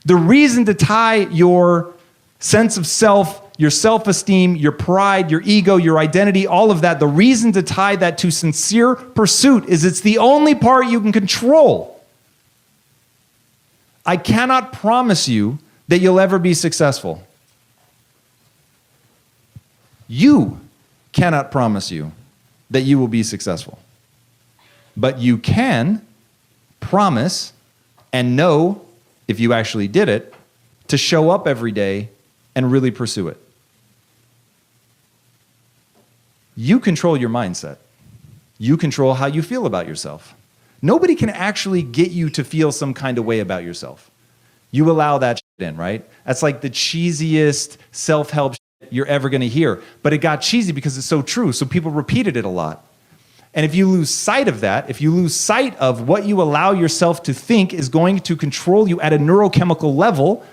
The reason to tie your sense of self, your self-esteem, your pride, your ego, your identity, all of that, the reason to tie that to sincere pursuit is it's the only part you can control. I cannot promise you that you'll ever be successful. You cannot promise you that you will be successful. But you can promise and know, if you actually did it, to show up every day and really pursue it. You control your mindset. You control how you feel about yourself. Nobody can actually get you to feel some kind of way about yourself. You allow that shit in, right? That's like the cheesiest self-help shit you're ever going to hear. But it got cheesy because it's so true, so people repeated it a lot. And if you lose sight of that, if you lose sight of what you allow yourself to think is going to control you at a neurochemical level,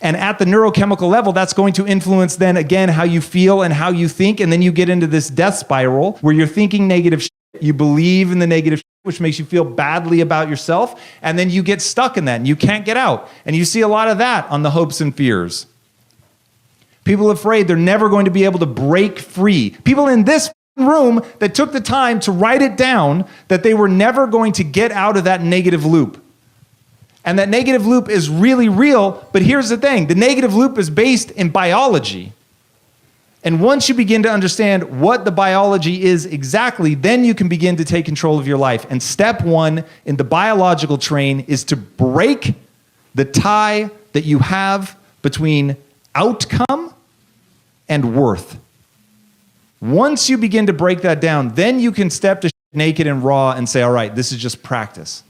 and at the neurochemical level, that's going to influence then again how you feel and how you think, and then you get into this death spiral where you're thinking negative shit, you believe in the negative shit, which makes you feel badly about yourself, and then you get stuck in that and you can't get out. And you see a lot of that on the hopes and fears. People afraid they're never going to be able to break free. People in this room that took the time to write it down that they were never going to get out of that negative loop. And that negative loop is really real, but here's the thing. The negative loop is based in biology. And once you begin to understand what the biology is exactly, then you can begin to take control of your life. And step one in the biological train is to break the tie that you have between outcome and worth. Once you begin to break that down, then you can step to naked and raw and say, all right, this is just practice.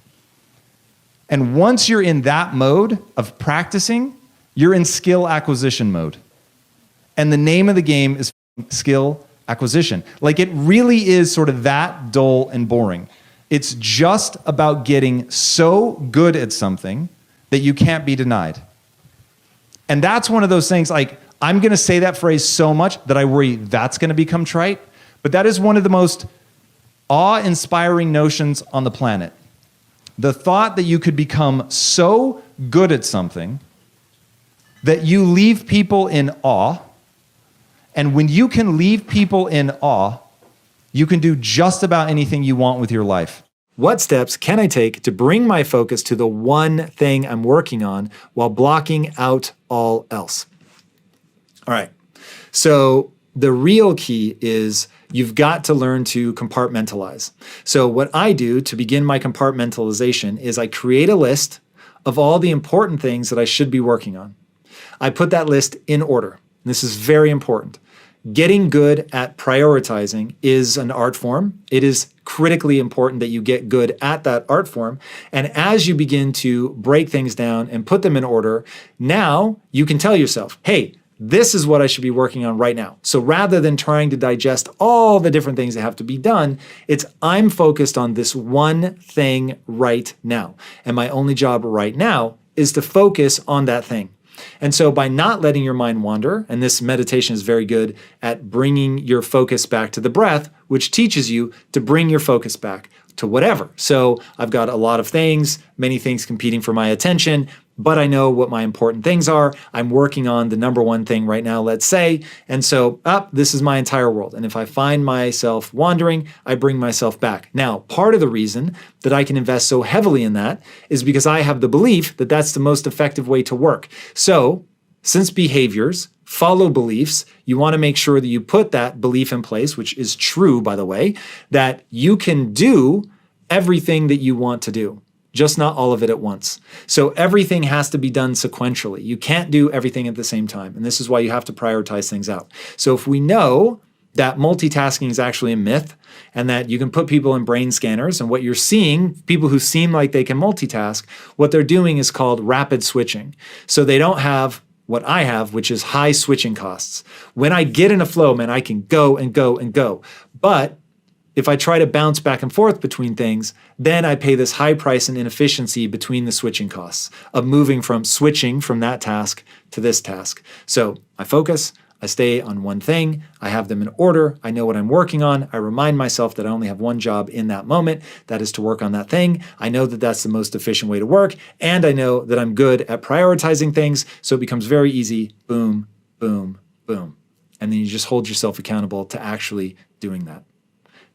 And once you're in that mode of practicing, you're in skill acquisition mode. And the name of the game is skill acquisition. Like it really is sort of that dull and boring. It's just about getting so good at something that you can't be denied. And that's one of those things, like I'm going to say that phrase so much that I worry that's going to become trite, but that is one of the most awe-inspiring notions on the planet. The thought that you could become so good at something that you leave people in awe, and when you can leave people in awe, you can do just about anything you want with your life. What steps can I take to bring my focus to the one thing I'm working on while blocking out all else? All right, so the real key is you've got to learn to compartmentalize. So what I do to begin my compartmentalization is I create a list of all the important things that I should be working on. I put that list in order. This is very important. Getting good at prioritizing is an art form. It is critically important that you get good at that art form. And as you begin to break things down and put them in order, now you can tell yourself, hey, this is what I should be working on right now. So rather than trying to digest all the different things that have to be done, it's I'm focused on this one thing right now. And my only job right now is to focus on that thing. And so by not letting your mind wander, and this meditation is very good at bringing your focus back to the breath, which teaches you to bring your focus back to whatever. So I've got a lot of things, many things competing for my attention, but I know what my important things are. I'm working on the number one thing right now, let's say. And so this is my entire world. And if I find myself wandering, I bring myself back. Now, part of the reason that I can invest so heavily in that is because I have the belief that that's the most effective way to work. So since behaviors follow beliefs, you want to make sure that you put that belief in place, which is true, by the way, that you can do everything that you want to do, just not all of it at once. So everything has to be done sequentially. You can't do everything at the same time. And this is why you have to prioritize things out. So if we know that multitasking is actually a myth and that you can put people in brain scanners and what you're seeing, people who seem like they can multitask, what they're doing is called rapid switching. So they don't have what I have, which is high switching costs. When I get in a flow, man, I can go and go and go. But if I try to bounce back and forth between things, then I pay this high price and inefficiency between the switching costs of switching from that task to this task. So I focus, I stay on one thing, I have them in order, I know what I'm working on, I remind myself that I only have one job in that moment, that is to work on that thing. I know that that's the most efficient way to work, and I know that I'm good at prioritizing things, so it becomes very easy, boom, boom, boom. And then you just hold yourself accountable to actually doing that.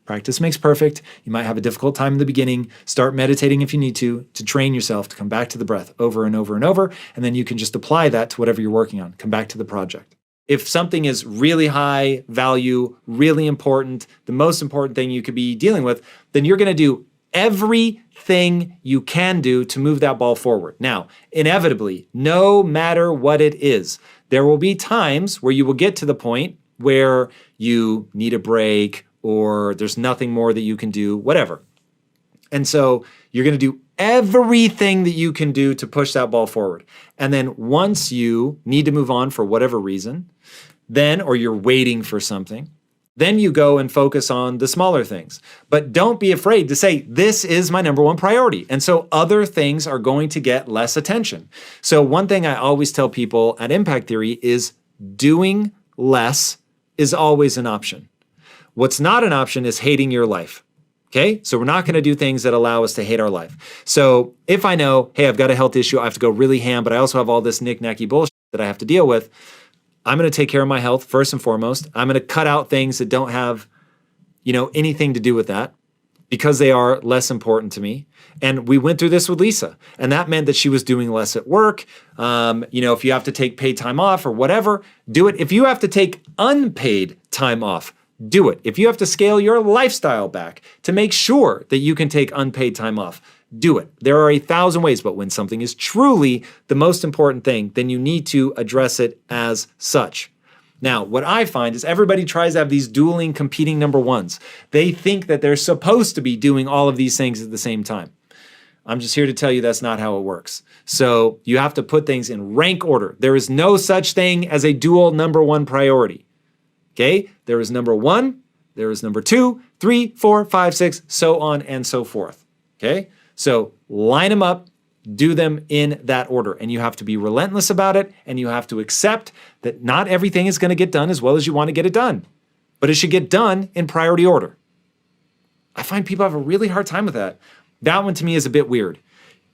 Practice makes perfect. You might have a difficult time in the beginning. Start meditating if you need to train yourself to come back to the breath over and over and over, and then you can just apply that to whatever you're working on. Come back to the project. If something is really high value, really important, the most important thing you could be dealing with, then you're going to do everything you can do to move that ball forward. Now, inevitably, no matter what it is, there will be times where you will get to the point where you need a break or there's nothing more that you can do, whatever. And so you're going to do everything that you can do to push that ball forward. And then once you need to move on for whatever reason, or you're waiting for something, then you go and focus on the smaller things. But don't be afraid to say, this is my number one priority. And so other things are going to get less attention. So one thing I always tell people at Impact Theory is doing less is always an option. What's not an option is hating your life. Okay, so we're not going to do things that allow us to hate our life. So if I know, hey, I've got a health issue, I have to go really ham, but I also have all this knick-knacky bullshit that I have to deal with, I'm going to take care of my health first and foremost. I'm going to cut out things that don't have, anything to do with that because they are less important to me. And we went through this with Lisa, and that meant that she was doing less at work. If you have to take paid time off or whatever, do it. If you have to take unpaid time off, do it. If you have to scale your lifestyle back to make sure that you can take unpaid time off, do it. There are 1,000 ways, but when something is truly the most important thing, then you need to address it as such. Now, what I find is everybody tries to have these dueling, competing number ones. They think that they're supposed to be doing all of these things at the same time. I'm just here to tell you that's not how it works. So you have to put things in rank order. There is no such thing as a dual number one priority. Okay? There is number one, there is number 2, 3, 4, 5, 6, so on and so forth. Okay? So line them up, do them in that order. And you have to be relentless about it, and you have to accept that not everything is going to get done as well as you want to get it done. But it should get done in priority order. I find people have a really hard time with that. That one to me is a bit weird.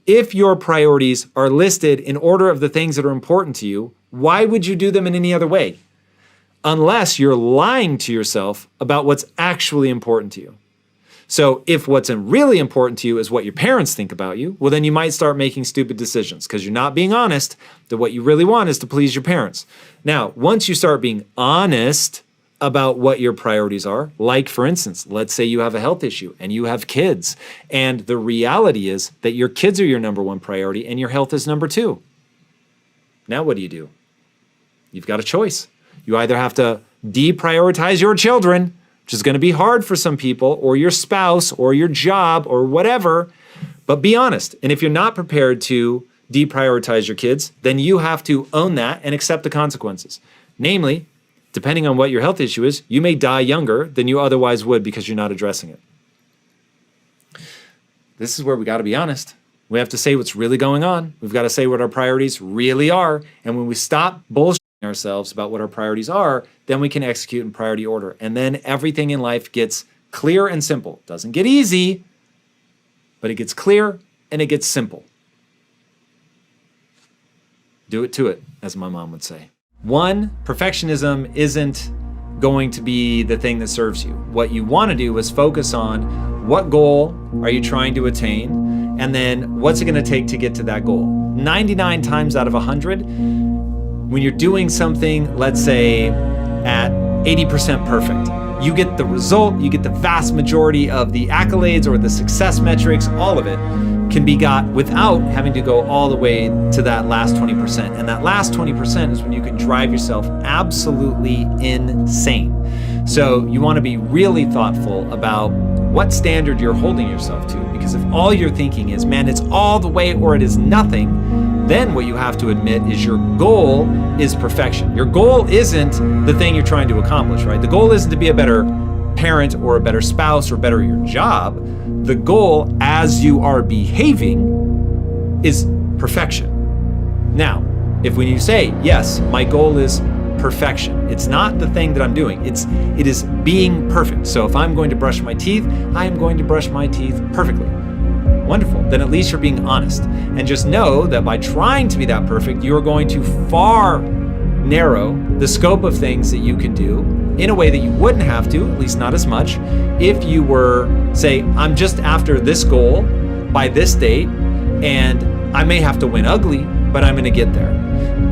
If your priorities are listed in order of the things that are important to you, why would you do them in any other way? Unless you're lying to yourself about what's actually important to you. So if what's really important to you is what your parents think about you, well, then you might start making stupid decisions because you're not being honest that what you really want is to please your parents. Now, once you start being honest about what your priorities are, like for instance, let's say you have a health issue and you have kids, and the reality is that your kids are your number one priority and your health is number 2. Now what do? You've got a choice. You either have to deprioritize your children, which is going to be hard for some people, or your spouse, or your job, or whatever, but be honest. And if you're not prepared to deprioritize your kids, then you have to own that and accept the consequences. Namely, depending on what your health issue is, you may die younger than you otherwise would because you're not addressing it. This is where we got to be honest. We have to say what's really going on. We've got to say what our priorities really are. And when we stop bullshitting ourselves about what our priorities are, then we can execute in priority order. And then everything in life gets clear and simple. It doesn't get easy, but it gets clear and it gets simple. Do it to it, as my mom would say. 1, perfectionism isn't going to be the thing that serves you. What you want to do is focus on what goal are you trying to attain, and then what's it going to take to get to that goal. 99 times out of 100, when you're doing something, let's say at 80% perfect, you get the result, you get the vast majority of the accolades or the success metrics, all of it can be got without having to go all the way to that last 20%. And that last 20% is when you can drive yourself absolutely insane. So you want to be really thoughtful about what standard you're holding yourself to, because if all you're thinking is, man, it's all the way or it is nothing, then what you have to admit is your goal is perfection. Your goal isn't the thing you're trying to accomplish, right? The goal isn't to be a better parent or a better spouse or better at your job. The goal as you are behaving is perfection. Now, if when you say, yes, my goal is perfection, it's not the thing that I'm doing, it is being perfect. So if I'm going to brush my teeth, I am going to brush my teeth perfectly. Wonderful. Then at least you're being honest. And just know that by trying to be that perfect, you're going to far narrow the scope of things that you can do in a way that you wouldn't have to, at least not as much, if you were, say, I'm just after this goal by this date, and I may have to win ugly, but I'm going to get there.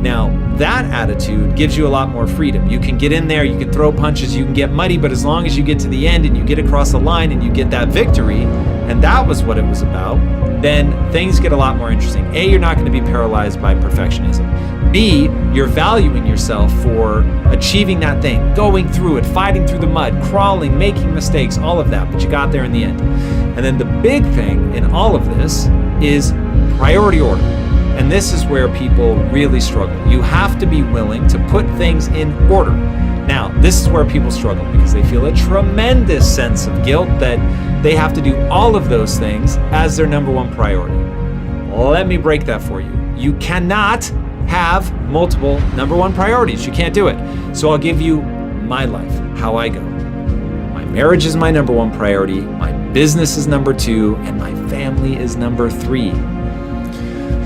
Now, that attitude gives you a lot more freedom. You can get in there, you can throw punches, you can get muddy, but as long as you get to the end and you get across the line and you get that victory, and that was what it was about, then things get a lot more interesting. A, you're not going to be paralyzed by perfectionism. B, you're valuing yourself for achieving that thing, going through it, fighting through the mud, crawling, making mistakes, all of that, but you got there in the end. And then the big thing in all of this is priority order. And this is where people really struggle. You have to be willing to put things in order. Now, this is where people struggle because they feel a tremendous sense of guilt that they have to do all of those things as their number one priority. Let me break that for you. You cannot have multiple number one priorities. You can't do it. So I'll give you my life, how I go. My marriage is my number one priority, my business is number two, and my family is number three.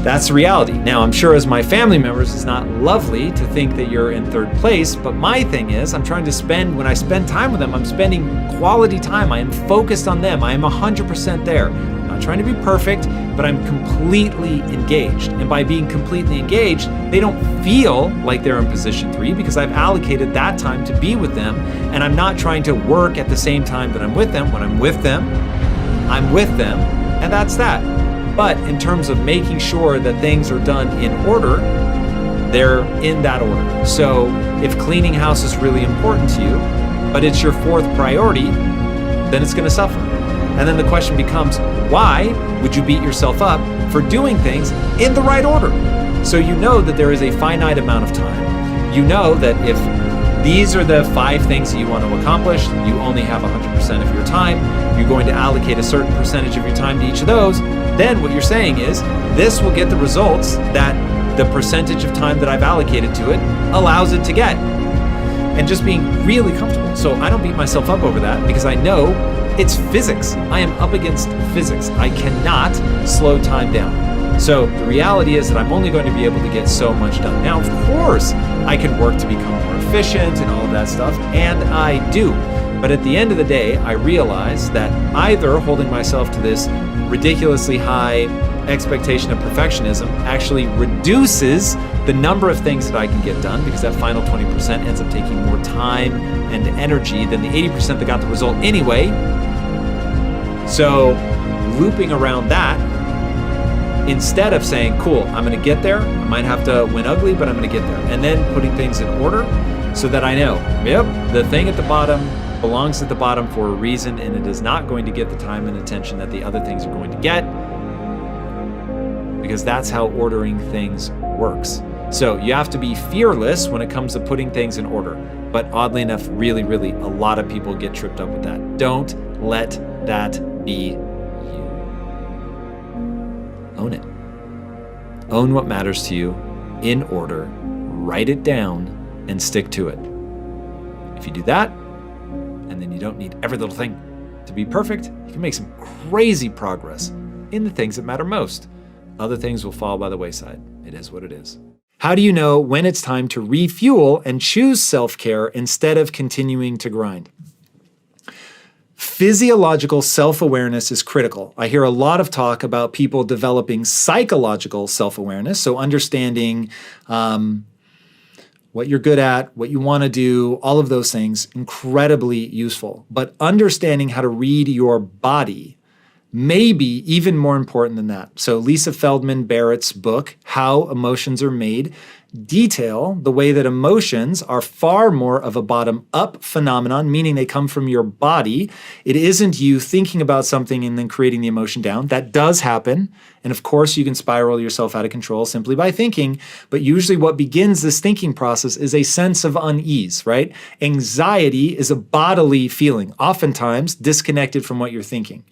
That's the reality. Now, I'm sure as my family members, it's not lovely to think that you're in third place, but my thing is, I'm trying to spend, when I spend time with them, I'm spending quality time. I am focused on them. I am 100% there. I'm not trying to be perfect, but I'm completely engaged. And by being completely engaged, they don't feel like they're in position 3 because I've allocated that time to be with them, and I'm not trying to work at the same time that I'm with them. When I'm with them, and that's that. But in terms of making sure that things are done in order, they're in that order. So if cleaning house is really important to you, but it's your 4th priority, then it's going to suffer. And then the question becomes, why would you beat yourself up for doing things in the right order? So you know that there is a finite amount of time. You know that if these are the 5 things that you want to accomplish, you only have 100% of your time, you're going to allocate a certain percentage of your time to each of those, then what you're saying is, this will get the results that the percentage of time that I've allocated to it allows it to get. And just being really comfortable. So I don't beat myself up over that because I know it's physics. I am up against physics. I cannot slow time down. So the reality is that I'm only going to be able to get so much done. Now, of course, I can work to become more efficient and all of that stuff, and I do. But at the end of the day, I realize that either holding myself to this ridiculously high expectation of perfectionism actually reduces the number of things that I can get done because that final 20% ends up taking more time and energy than the 80% that got the result anyway. So looping around that, instead of saying, cool, I'm going to get there, I might have to win ugly, but I'm going to get there, and then putting things in order so that I know, yep, the thing at the bottom belongs at the bottom for a reason, and it is not going to get the time and attention that the other things are going to get, because that's how ordering things works. So you have to be fearless when it comes to putting things in order. But oddly enough, really, a lot of people get tripped up with that. Don't let that be you. Own it. Own what matters to you in order, write it down, and stick to it. If you do that, and then you don't need every little thing to be perfect, you can make some crazy progress in the things that matter most. Other things will fall by the wayside. It is what it is. How do you know when it's time to refuel and choose self-care instead of continuing to grind? Physiological self-awareness is critical. I hear a lot of talk about people developing psychological self-awareness, so understanding what you're good at, what you want to do, all of those things, incredibly useful. But understanding how to read your body may be even more important than that. So Lisa Feldman Barrett's book, How Emotions Are Made, detail the way that emotions are far more of a bottom-up phenomenon, meaning they come from your body. It isn't you thinking about something and then creating the emotion down. That does happen. And of course, you can spiral yourself out of control simply by thinking. But usually what begins this thinking process is a sense of unease, right? Anxiety is a bodily feeling, oftentimes disconnected from what you're thinking.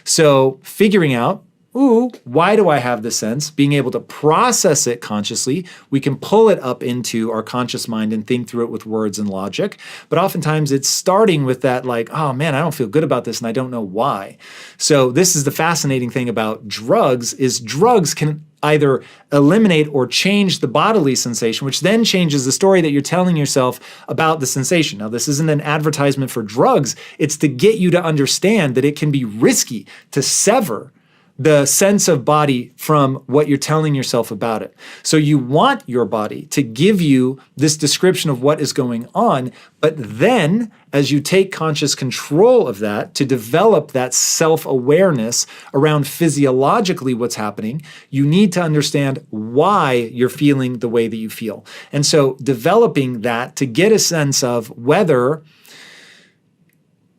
So figuring out, ooh, why do I have this sense? Being able to process it consciously, we can pull it up into our conscious mind and think through it with words and logic. But oftentimes it's starting with that like, oh man, I don't feel good about this and I don't know why. So this is the fascinating thing about drugs is drugs can either eliminate or change the bodily sensation, which then changes the story that you're telling yourself about the sensation. Now, this isn't an advertisement for drugs. It's to get you to understand that it can be risky to sever the sense of body from what you're telling yourself about it. So you want your body to give you this description of what is going on, but then as you take conscious control of that to develop that self-awareness around physiologically what's happening, you need to understand why you're feeling the way that you feel. And so developing that to get a sense of whether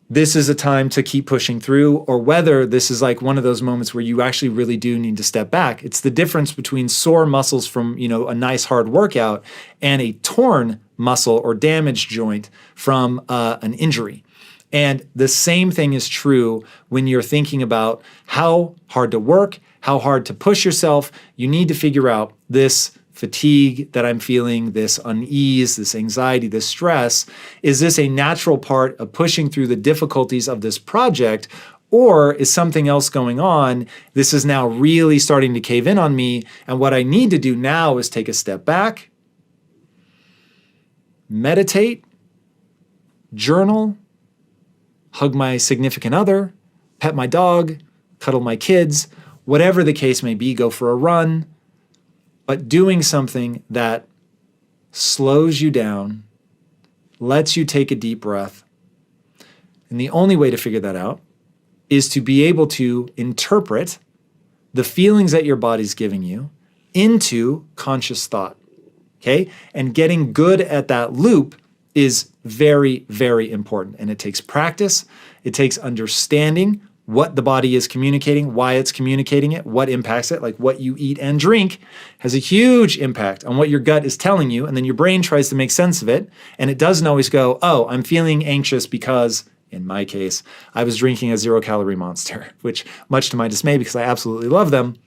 this is a time to keep pushing through, or whether this is like one of those moments where you actually really do need to step back. It's the difference between sore muscles from, a nice hard workout and a torn muscle or damaged joint from an injury. And the same thing is true when you're thinking about how hard to work, how hard to push yourself. You need to figure out this fatigue that I'm feeling, this unease, this anxiety, this stress. Is this a natural part of pushing through the difficulties of this project, or is something else going on? This is now really starting to cave in on me, and what I need to do now is take a step back, meditate, journal, hug my significant other, pet my dog, cuddle my kids, whatever the case may be, go for a run, but doing something that slows you down, lets you take a deep breath. And the only way to figure that out is to be able to interpret the feelings that your body's giving you into conscious thought, okay? And getting good at that loop is very, very important. And it takes practice. It takes understanding what the body is communicating, why it's communicating it, what impacts it, like what you eat and drink has a huge impact on what your gut is telling you. And then your brain tries to make sense of it. And it doesn't always go, oh, I'm feeling anxious because, in my case, I was drinking a 0-calorie Monster, which, much to my dismay, because I absolutely love them,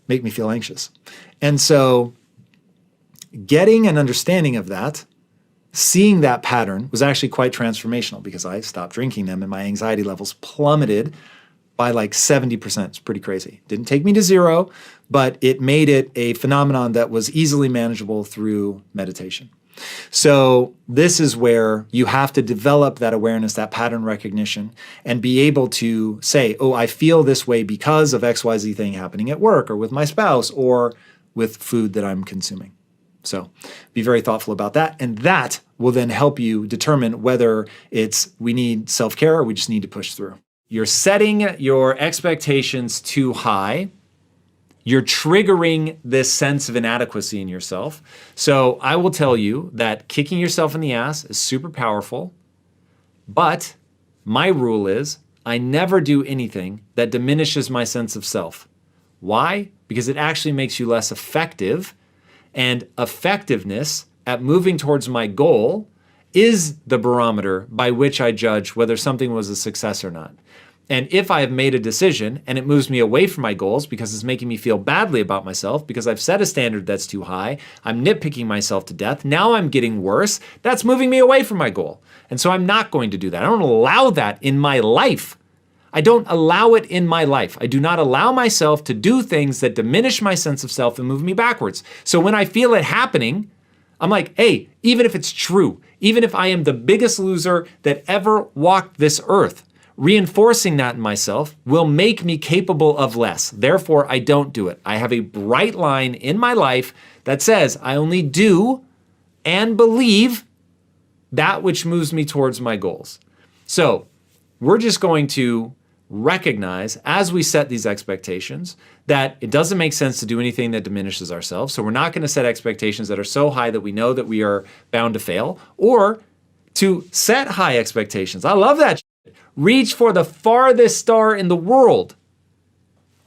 make me feel anxious. And so getting an understanding of that, seeing that pattern was actually quite transformational because I stopped drinking them and my anxiety levels plummeted by like 70%. It's pretty crazy. Didn't take me to zero, but it made it a phenomenon that was easily manageable through meditation. So this is where you have to develop that awareness, that pattern recognition, and be able to say, oh, I feel this way because of XYZ thing happening at work or with my spouse or with food that I'm consuming. So be very thoughtful about that. And that will then help you determine whether it's we need self-care or we just need to push through. You're setting your expectations too high. You're triggering this sense of inadequacy in yourself. So I will tell you that kicking yourself in the ass is super powerful. But my rule is I never do anything that diminishes my sense of self. Why? Because it actually makes you less effective. And effectiveness at moving towards my goal is the barometer by which I judge whether something was a success or not. And if I have made a decision and it moves me away from my goals because it's making me feel badly about myself because I've set a standard that's too high, I'm nitpicking myself to death, now I'm getting worse, that's moving me away from my goal. And so I'm not going to do that. I don't allow that in my life. I don't allow it in my life. I do not allow myself to do things that diminish my sense of self and move me backwards. So when I feel it happening, I'm like, hey, even if it's true, even if I am the biggest loser that ever walked this earth, reinforcing that in myself will make me capable of less. Therefore, I don't do it. I have a bright line in my life that says I only do and believe that which moves me towards my goals. So we're just going to recognize as we set these expectations that it doesn't make sense to do anything that diminishes ourselves. So we're not going to set expectations that are so high that we know that we are bound to fail, or to set high expectations. I love that shit. Reach for the farthest star in the world,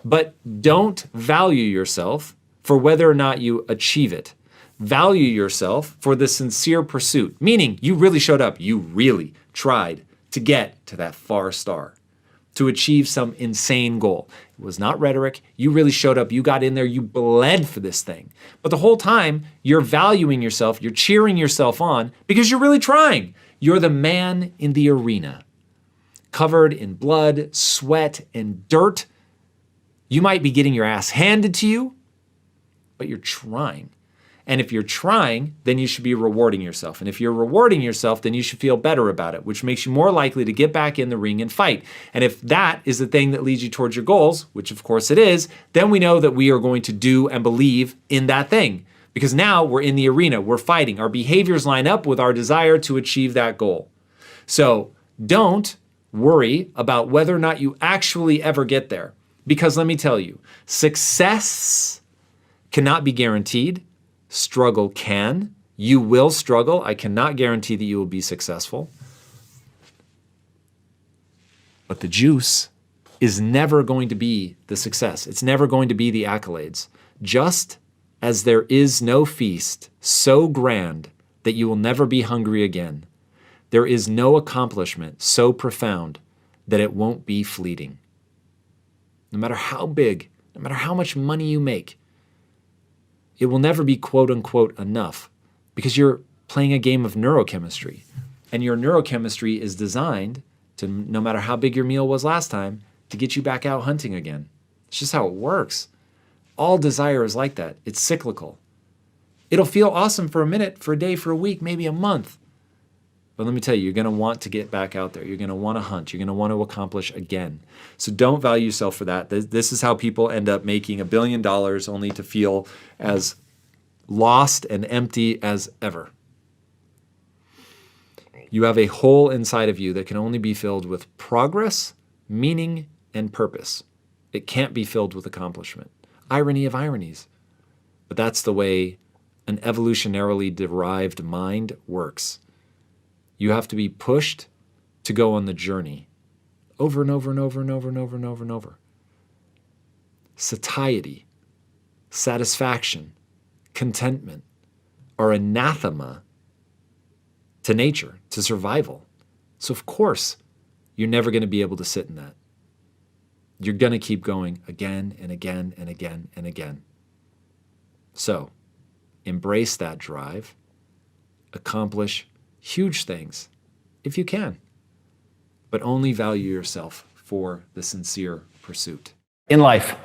but don't value yourself for whether or not you achieve it. Value yourself for the sincere pursuit, meaning you really showed up, you really tried to get to that far star, to achieve some insane goal. It was not rhetoric. You really showed up. You got in there. You bled for this thing. But the whole time, you're valuing yourself. You're cheering yourself on because you're really trying. You're the man in the arena, covered in blood, sweat, and dirt. You might be getting your ass handed to you, but you're trying. And if you're trying, then you should be rewarding yourself. And if you're rewarding yourself, then you should feel better about it, which makes you more likely to get back in the ring and fight. And if that is the thing that leads you towards your goals, which of course it is, then we know that we are going to do and believe in that thing. Because now we're in the arena, we're fighting. Our behaviors line up with our desire to achieve that goal. So don't worry about whether or not you actually ever get there. Because let me tell you, success cannot be guaranteed. Struggle can. You will struggle. I cannot guarantee that you will be successful. But the juice is never going to be the success. It's never going to be the accolades. Just as there is no feast so grand that you will never be hungry again, there is no accomplishment so profound that it won't be fleeting. No matter how big, no matter how much money you make, it will never be quote unquote enough because you're playing a game of neurochemistry. And your neurochemistry is designed to, no matter how big your meal was last time, to get you back out hunting again. It's just how it works. All desire is like that. It's cyclical. It'll feel awesome for a minute, for a day, for a week, maybe a month. But let me tell you, you're going to want to get back out there. You're going to want to hunt. You're going to want to accomplish again. So don't value yourself for that. This is how people end up making $1 billion only to feel as lost and empty as ever. You have a hole inside of you that can only be filled with progress, meaning, and purpose. It can't be filled with accomplishment. Irony of ironies. But that's the way an evolutionarily derived mind works. You have to be pushed to go on the journey over and over and over and over and over and over and over. Satiety, satisfaction, contentment are anathema to nature, to survival. So of course, you're never going to be able to sit in that. You're going to keep going again and again and again and again. So embrace that drive, accomplish huge things if you can, but only value yourself for the sincere pursuit. In life,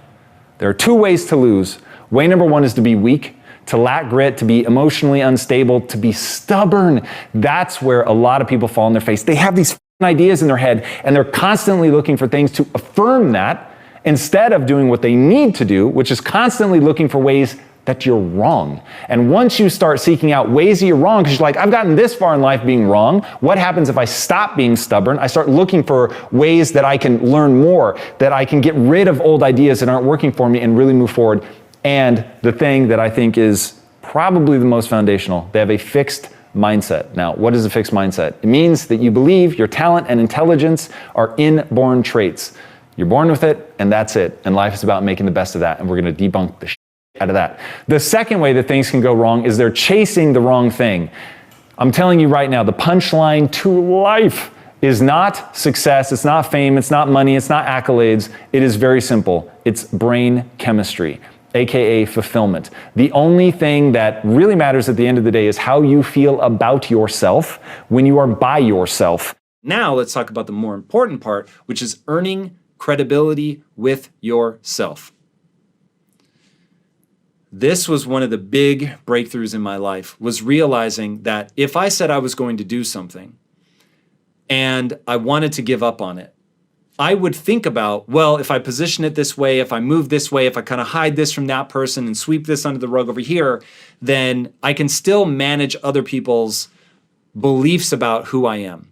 there are two ways to lose. Way number one is to be weak, to lack grit, to be emotionally unstable, to be stubborn. That's where a lot of people fall on their face. They have these ideas in their head and they're constantly looking for things to affirm that instead of doing what they need to do, which is constantly looking for ways that you're wrong. And once you start seeking out ways that you're wrong, because you're like, I've gotten this far in life being wrong, what happens if I stop being stubborn? I start looking for ways that I can learn more, that I can get rid of old ideas that aren't working for me and really move forward. And the thing that I think is probably the most foundational, they have a fixed mindset. Now, what is a fixed mindset? It means that you believe your talent and intelligence are inborn traits. You're born with it, and that's it. And life is about making the best of that, and we're going to debunk the out of that. The second way that things can go wrong is they're chasing the wrong thing. I'm telling you right now, the punchline to life is not success, it's not fame, it's not money, it's not accolades. It is very simple. It's brain chemistry, aka fulfillment. The only thing that really matters at the end of the day is how you feel about yourself when you are by yourself. Now let's talk about the more important part, which is earning credibility with yourself. This was one of the big breakthroughs in my life, was realizing that if I said I was going to do something and I wanted to give up on it, I would think about, well, if I position it this way, if I move this way, if I kind of hide this from that person and sweep this under the rug over here, then I can still manage other people's beliefs about who I am.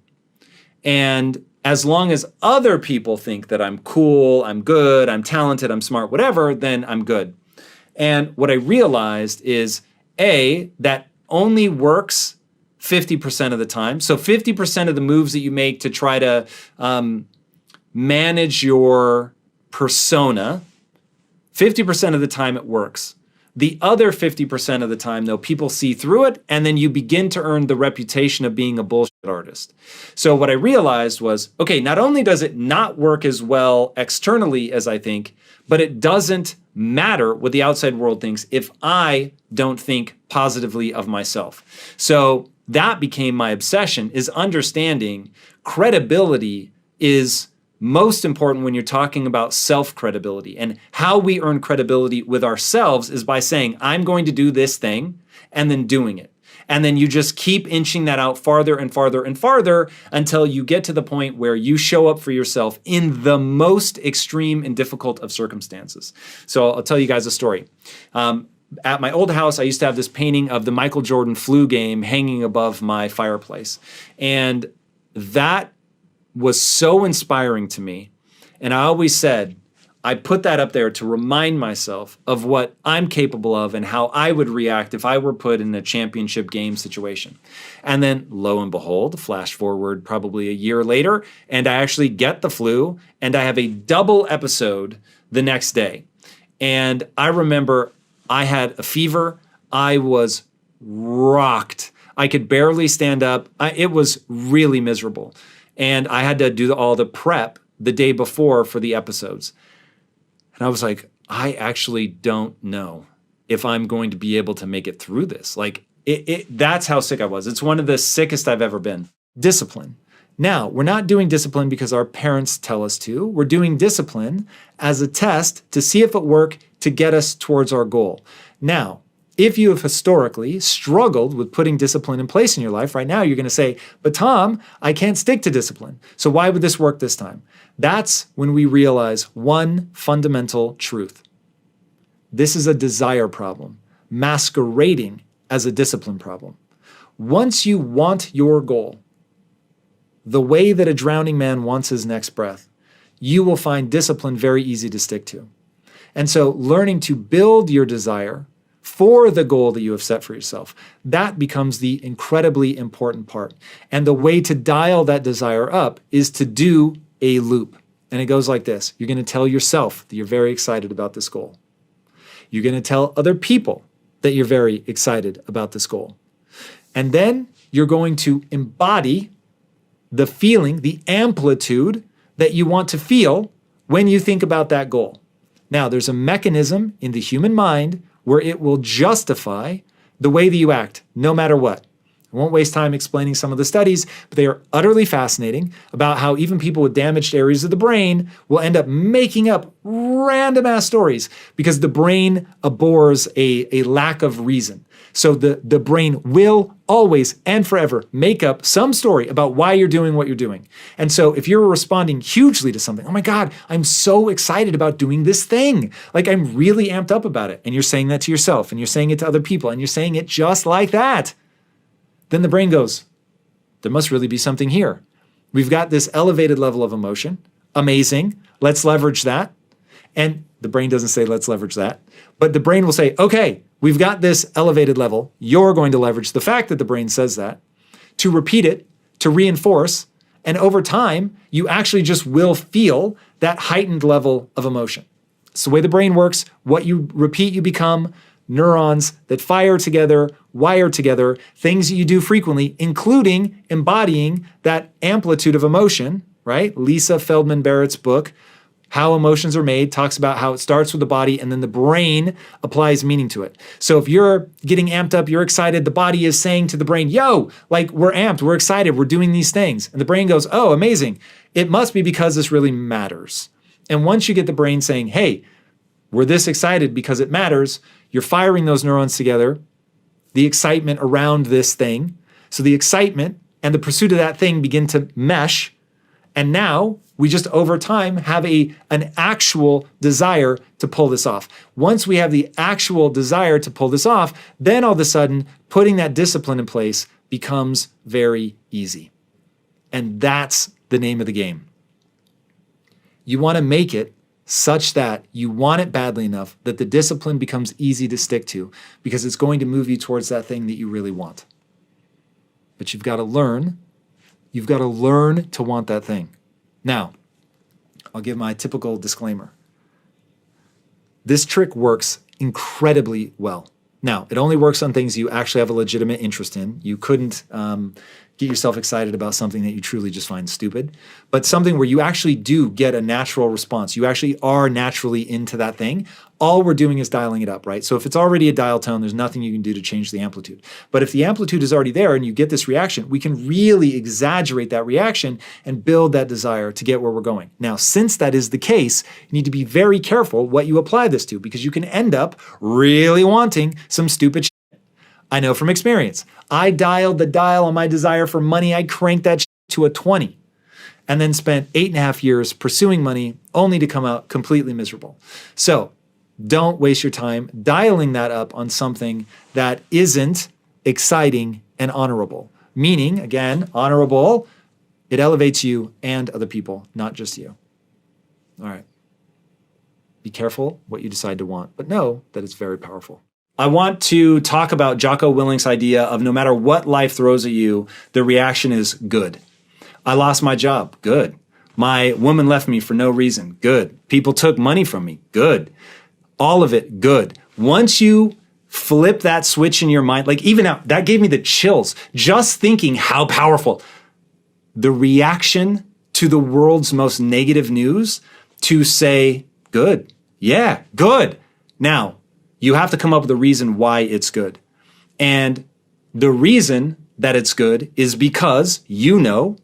And as long as other people think that I'm cool, I'm good, I'm talented, I'm smart, whatever, then I'm good. And what I realized is, that only works 50% of the time. So 50% of the moves that you make to try to manage your persona, 50% of the time it works. The other 50% of the time, though, people see through it, and then you begin to earn the reputation of being a bullshit artist. So what I realized was, okay, not only does it not work as well externally as I think, but it doesn't matter what the outside world thinks if I don't think positively of myself. So that became my obsession, is understanding credibility is most important when you're talking about self-credibility. And how we earn credibility with ourselves is by saying, I'm going to do this thing, and then doing it. And then you just keep inching that out farther and farther and farther until you get to the point where you show up for yourself in the most extreme and difficult of circumstances. So I'll tell you guys a story. At my old house, I used to have this painting of the Michael Jordan flu game hanging above my fireplace. And that was so inspiring to me. And I always said, I put that up there to remind myself of what I'm capable of and how I would react if I were put in a championship game situation. And then lo and behold, flash forward probably a year later, and I actually get the flu, and I have a double episode the next day. And I remember I had a fever. I was rocked. I could barely stand up. It was really miserable. And I had to do all the prep the day before for the episodes. And I was like, I actually don't know if I'm going to be able to make it through this. Like, that's how sick I was. It's one of the sickest I've ever been. Discipline. Now, we're not doing discipline because our parents tell us to. We're doing discipline as a test to see if it works to get us towards our goal. Now, if you have historically struggled with putting discipline in place in your life, right now you're going to say, but Tom, I can't stick to discipline. So why would this work this time? That's when we realize one fundamental truth. This is a desire problem, masquerading as a discipline problem. Once you want your goal, the way that a drowning man wants his next breath, you will find discipline very easy to stick to. And so learning to build your desire for the goal that you have set for yourself, that becomes the incredibly important part. And the way to dial that desire up is to do a loop. And it goes like this. You're going to tell yourself that you're very excited about this goal. You're going to tell other people that you're very excited about this goal. And then you're going to embody the feeling, the amplitude that you want to feel when you think about that goal. Now, there's a mechanism in the human mind where it will justify the way that you act, no matter what. I won't waste time explaining some of the studies, but they are utterly fascinating about how even people with damaged areas of the brain will end up making up random ass stories because the brain abhors a lack of reason. So the brain will always and forever make up some story about why you're doing what you're doing. And so if you're responding hugely to something, oh my God, I'm so excited about doing this thing. Like I'm really amped up about it. And you're saying that to yourself and you're saying it to other people and you're saying it just like that. Then the brain goes, there must really be something here. We've got this elevated level of emotion. Amazing. Let's leverage that. And the brain doesn't say, let's leverage that. But the brain will say, okay, we've got this elevated level. You're going to leverage the fact that the brain says that to repeat it, to reinforce. And over time, you actually just will feel that heightened level of emotion. It's the way the brain works. What you repeat, you become. Neurons that fire together, wire together, things that you do frequently, including embodying that amplitude of emotion, right? Lisa Feldman Barrett's book, How Emotions Are Made, talks about how it starts with the body and then the brain applies meaning to it. So if you're getting amped up, you're excited, the body is saying to the brain, yo, like we're amped, we're excited, we're doing these things. And the brain goes, oh, amazing. It must be because this really matters. And once you get the brain saying, hey, we're this excited because it matters, you're firing those neurons together, the excitement around this thing. So the excitement and the pursuit of that thing begin to mesh. And now we just over time have an actual desire to pull this off. Once we have the actual desire to pull this off, then all of a sudden putting that discipline in place becomes very easy. And that's the name of the game. You want to make it such that you want it badly enough that the discipline becomes easy to stick to because it's going to move you towards that thing that you really want. But you've got to learn to want that thing. Now, I'll give my typical disclaimer. This trick works incredibly well. Now, it only works on things you actually have a legitimate interest in. You couldn't get yourself excited about something that you truly just find stupid, but something where you actually do get a natural response. You actually are naturally into that thing. All we're doing is dialing it up, right? So if it's already a dial tone, there's nothing you can do to change the amplitude. But if the amplitude is already there and you get this reaction, we can really exaggerate that reaction and build that desire to get where we're going. Now, since that is the case, you need to be very careful what you apply this to because you can end up really wanting some stupid shit. I know from experience. I dialed the dial on my desire for money. I cranked that shit to a 20 and then spent 8.5 years pursuing money only to come out completely miserable. So don't waste your time dialing that up on something that isn't exciting and honorable. Meaning, again, honorable, it elevates you and other people, not just you. All right. Be careful what you decide to want, but know that it's very powerful. I want to talk about Jocko Willink's idea of no matter what life throws at you, the reaction is good. I lost my job. Good. My woman left me for no reason. Good. People took money from me. Good. All of it, good. Once you flip that switch in your mind, like even now, that gave me the chills. Just thinking how powerful. The reaction to the world's most negative news to say, good. Yeah, good. Now, you have to come up with a reason why it's good. And the reason that it's good is because you know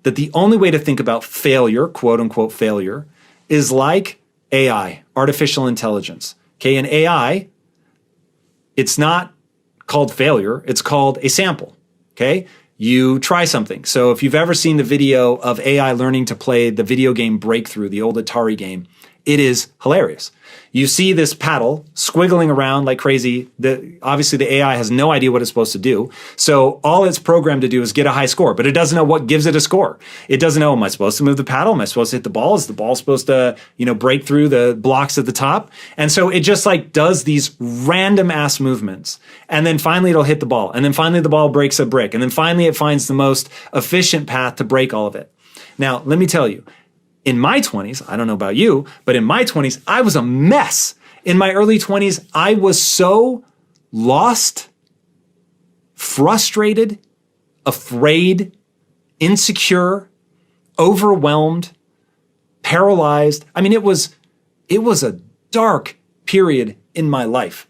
that the only way to think about failure, quote unquote failure, is like AI, artificial intelligence. Okay, in AI, it's not called failure, it's called a sample. Okay, you try something. So if you've ever seen the video of AI learning to play the video game Breakthrough, the old Atari game, it is hilarious. You see this paddle squiggling around like crazy. Obviously, the AI has no idea what it's supposed to do. So all it's programmed to do is get a high score, but it doesn't know what gives it a score. It doesn't know, am I supposed to move the paddle? Am I supposed to hit the ball? Is the ball supposed to, break through the blocks at the top? And so it just like does these random ass movements. And then finally it'll hit the ball. And then finally the ball breaks a brick. And then finally it finds the most efficient path to break all of it. Now, let me tell you, in my 20s, I don't know about you, but in my 20s, I was a mess. In my early 20s, I was so lost, frustrated, afraid, insecure, overwhelmed, paralyzed. I mean, it was a dark period in my life.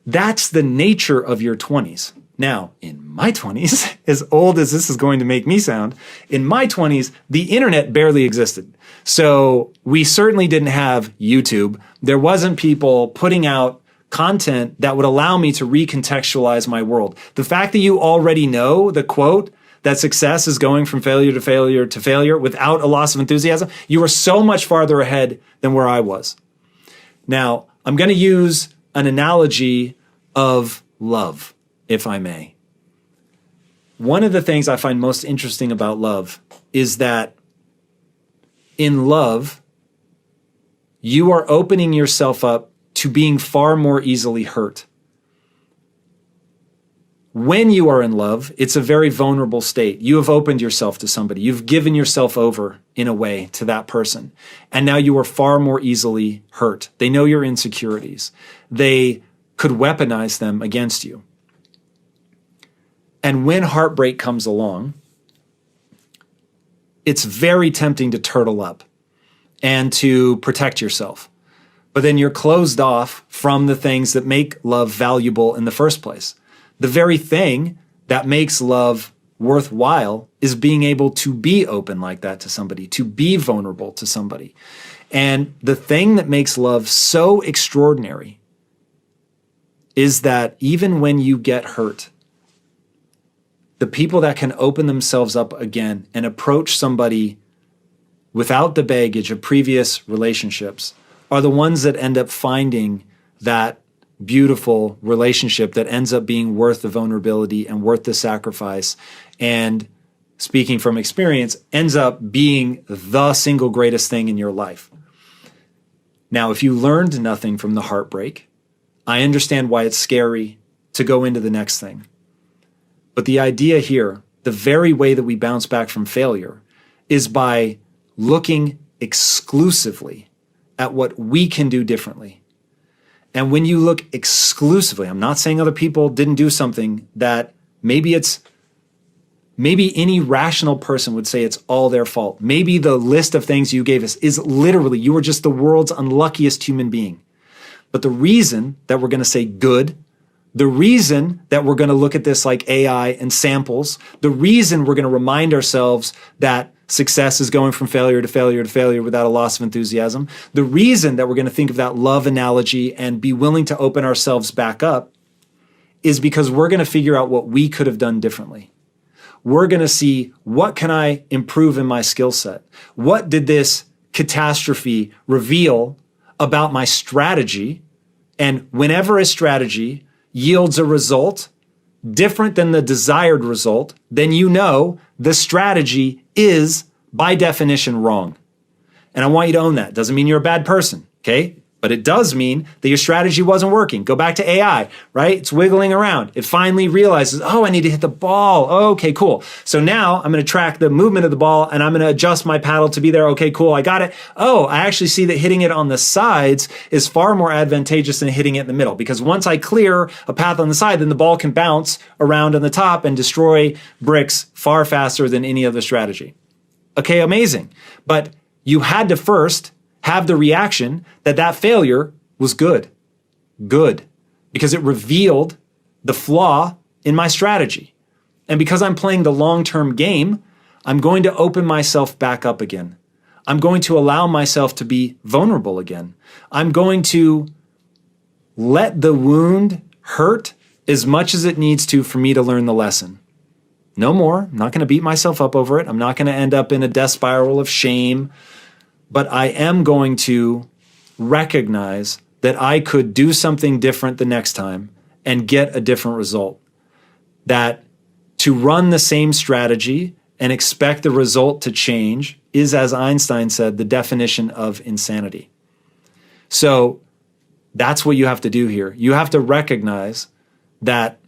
That's the nature of your 20s. Now, in my 20s, as old as this is going to make me sound, in my 20s, the internet barely existed. So we certainly didn't have YouTube. There wasn't people putting out content that would allow me to recontextualize my world. The fact that you already know the quote that success is going from failure to failure to failure without a loss of enthusiasm, you are so much farther ahead than where I was. Now, I'm going to use an analogy of love, if I may. One of the things I find most interesting about love is that in love, you are opening yourself up to being far more easily hurt. When you are in love, it's a very vulnerable state. You have opened yourself to somebody. You've given yourself over in a way to that person. And now you are far more easily hurt. They know your insecurities. They could weaponize them against you. And when heartbreak comes along, it's very tempting to turtle up and to protect yourself. But then you're closed off from the things that make love valuable in the first place. The very thing that makes love worthwhile is being able to be open like that to somebody, to be vulnerable to somebody. And the thing that makes love so extraordinary is that even when you get hurt, the people that can open themselves up again and approach somebody without the baggage of previous relationships are the ones that end up finding that beautiful relationship that ends up being worth the vulnerability and worth the sacrifice and speaking from experience, ends up being the single greatest thing in your life. Now, if you learned nothing from the heartbreak, I understand why it's scary to go into the next thing. But the idea here, the very way that we bounce back from failure, is by looking exclusively at what we can do differently. And when you look exclusively, I'm not saying other people didn't do something that maybe any rational person would say it's all their fault. Maybe the list of things you gave us is literally, you were just the world's unluckiest human being. But the reason that we're going to say good, the reason that we're going to look at this like AI and samples, the reason we're going to remind ourselves that success is going from failure to failure to failure without a loss of enthusiasm, the reason that we're going to think of that love analogy and be willing to open ourselves back up is because we're going to figure out what we could have done differently. We're going to see, what can I improve in my skill set? What did this catastrophe reveal about my strategy? And whenever a strategy yields a result different than the desired result, then you know the strategy is, by definition, wrong. And I want you to own that. Doesn't mean you're a bad person, okay? But it does mean that your strategy wasn't working. Go back to AI, right? It's wiggling around. It finally realizes, oh, I need to hit the ball. Oh, okay, cool. So now I'm going to track the movement of the ball and I'm going to adjust my paddle to be there. Okay, cool. I got it. Oh, I actually see that hitting it on the sides is far more advantageous than hitting it in the middle, because once I clear a path on the side, then the ball can bounce around on the top and destroy bricks far faster than any other strategy. Okay, amazing. But you had to first have the reaction that that failure was good. Good. Because it revealed the flaw in my strategy. And because I'm playing the long-term game, I'm going to open myself back up again. I'm going to allow myself to be vulnerable again. I'm going to let the wound hurt as much as it needs to for me to learn the lesson. No more. I'm not going to beat myself up over it. I'm not going to end up in a death spiral of shame. But I am going to recognize that I could do something different the next time and get a different result. That to run the same strategy and expect the result to change is, as Einstein said, the definition of insanity. So that's what you have to do here. You have to recognize that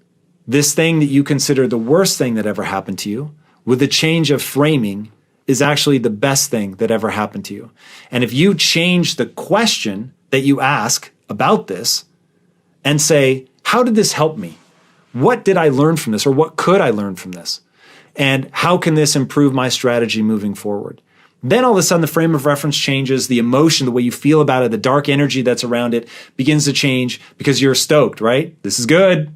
this thing that you consider the worst thing that ever happened to you, with a change of framing, is actually the best thing that ever happened to you. And if you change the question that you ask about this and say, how did this help me? What did I learn from this? Or what could I learn from this? And how can this improve my strategy moving forward? Then all of a sudden the frame of reference changes, the emotion, the way you feel about it, the dark energy that's around it begins to change because you're stoked, right? This is good.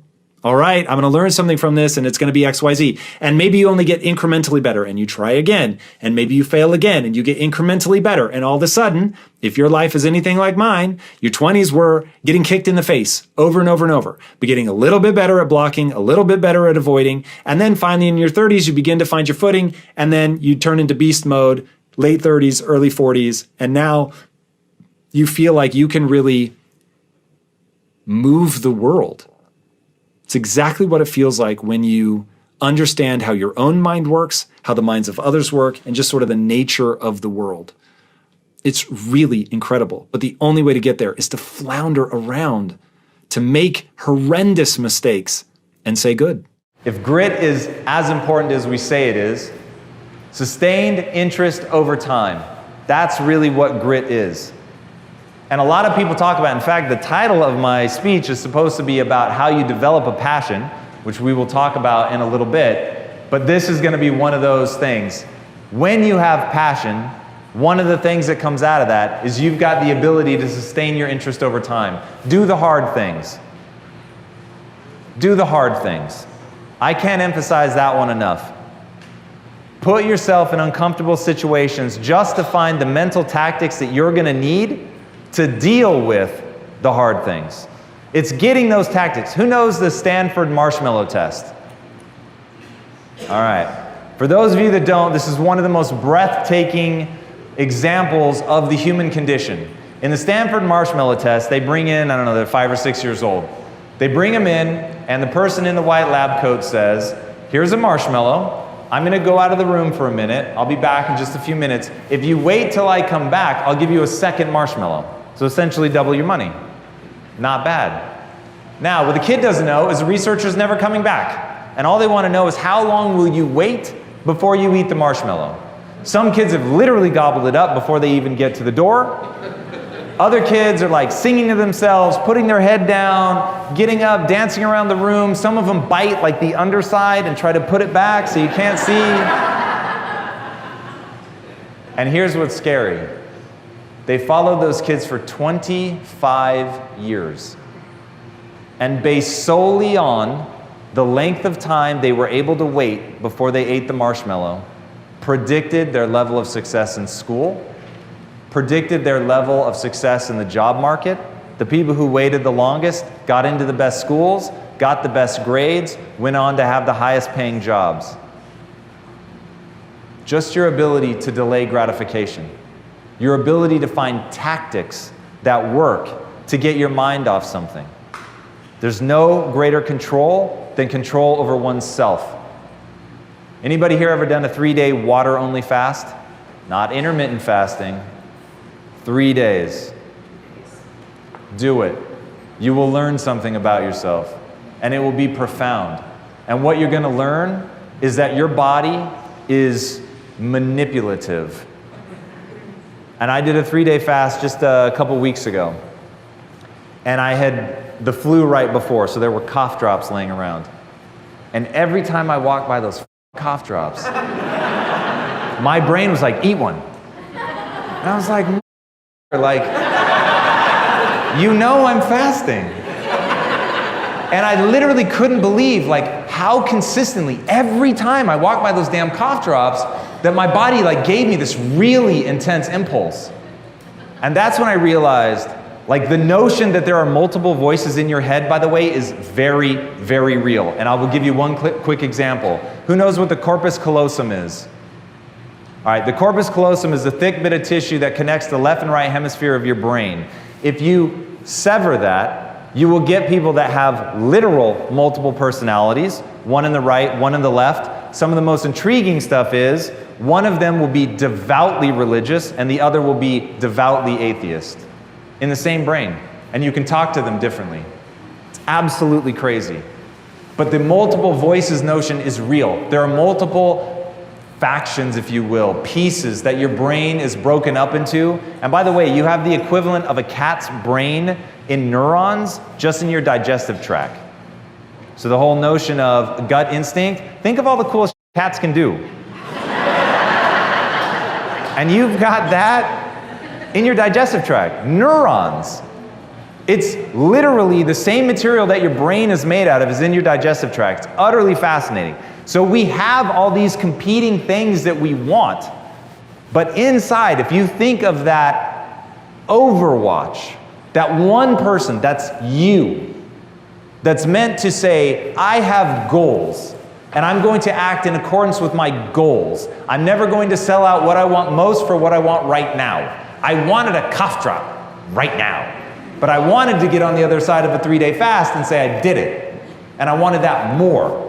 All right, I'm going to learn something from this and it's going to be XYZ. And maybe you only get incrementally better and you try again. And maybe you fail again and you get incrementally better. And all of a sudden, if your life is anything like mine, your 20s were getting kicked in the face over and over and over, but getting a little bit better at blocking, a little bit better at avoiding. And then finally in your 30s, you begin to find your footing and then you turn into beast mode, late 30s, early 40s. And now you feel like you can really move the world. It's exactly what it feels like when you understand how your own mind works, how the minds of others work, and just sort of the nature of the world. It's really incredible. But the only way to get there is to flounder around, to make horrendous mistakes, and say good. If grit is as important as we say it is, sustained interest over time, that's really what grit is. And a lot of people talk about, in fact, the title of my speech is supposed to be about how you develop a passion, which we will talk about in a little bit, but this is going to be one of those things. When you have passion, one of the things that comes out of that is you've got the ability to sustain your interest over time. Do the hard things. Do the hard things. I can't emphasize that one enough. Put yourself in uncomfortable situations just to find the mental tactics that you're going to need to deal with the hard things. It's getting those tactics. Who knows the Stanford marshmallow test? All right. For those of you that don't, this is one of the most breathtaking examples of the human condition. In the Stanford marshmallow test, they bring in, I don't know, they're 5 or 6 years old. They bring them in, and the person in the white lab coat says, here's a marshmallow. I'm gonna go out of the room for a minute. I'll be back in just a few minutes. If you wait till I come back, I'll give you a second marshmallow. So essentially double your money. Not bad. Now, what the kid doesn't know is the researcher's never coming back. And all they want to know is how long will you wait before you eat the marshmallow? Some kids have literally gobbled it up before they even get to the door. Other kids are like singing to themselves, putting their head down, getting up, dancing around the room. Some of them bite like the underside and try to put it back so you can't see. And here's what's scary. They followed those kids for 25 years. And based solely on the length of time they were able to wait before they ate the marshmallow, predicted their level of success in school, predicted their level of success in the job market. The people who waited the longest got into the best schools, got the best grades, went on to have the highest paying jobs. Just your ability to delay gratification, your ability to find tactics that work to get your mind off something. There's no greater control than control over oneself. Anybody here ever done a 3-day water-only fast? Not intermittent fasting. 3 days. Do it. You will learn something about yourself, and it will be profound. And what you're going to learn is that your body is manipulative. And I did a 3-day fast just a couple weeks ago. And I had the flu right before, so there were cough drops laying around. And every time I walked by those cough drops, my brain was like, eat one. And I was like, you know I'm fasting. And I literally couldn't believe like how consistently, every time I walked by those damn cough drops, that my body like gave me this really intense impulse. And that's when I realized, like, the notion that there are multiple voices in your head, by the way, is very, very real. And I will give you one quick example. Who knows what the corpus callosum is? All right, the corpus callosum is a thick bit of tissue that connects the left and right hemisphere of your brain. If you sever that, you will get people that have literal multiple personalities, one in the right, one in the left. Some of the most intriguing stuff is, one of them will be devoutly religious and the other will be devoutly atheist. In the same brain, and you can talk to them differently. It's absolutely crazy. But the multiple voices notion is real. There are multiple factions, if you will, pieces that your brain is broken up into. And by the way, you have the equivalent of a cat's brain in neurons just in your digestive tract. So the whole notion of gut instinct, think of all the cool cats can do. And you've got that in your digestive tract, neurons. It's literally the same material that your brain is made out of is in your digestive tract. It's utterly fascinating. So we have all these competing things that we want, but inside, if you think of that overwatch, that one person, that's you, that's meant to say, I have goals, and I'm going to act in accordance with my goals. I'm never going to sell out what I want most for what I want right now. I wanted a cough drop right now, but I wanted to get on the other side of a 3-day fast and say I did it, and I wanted that more.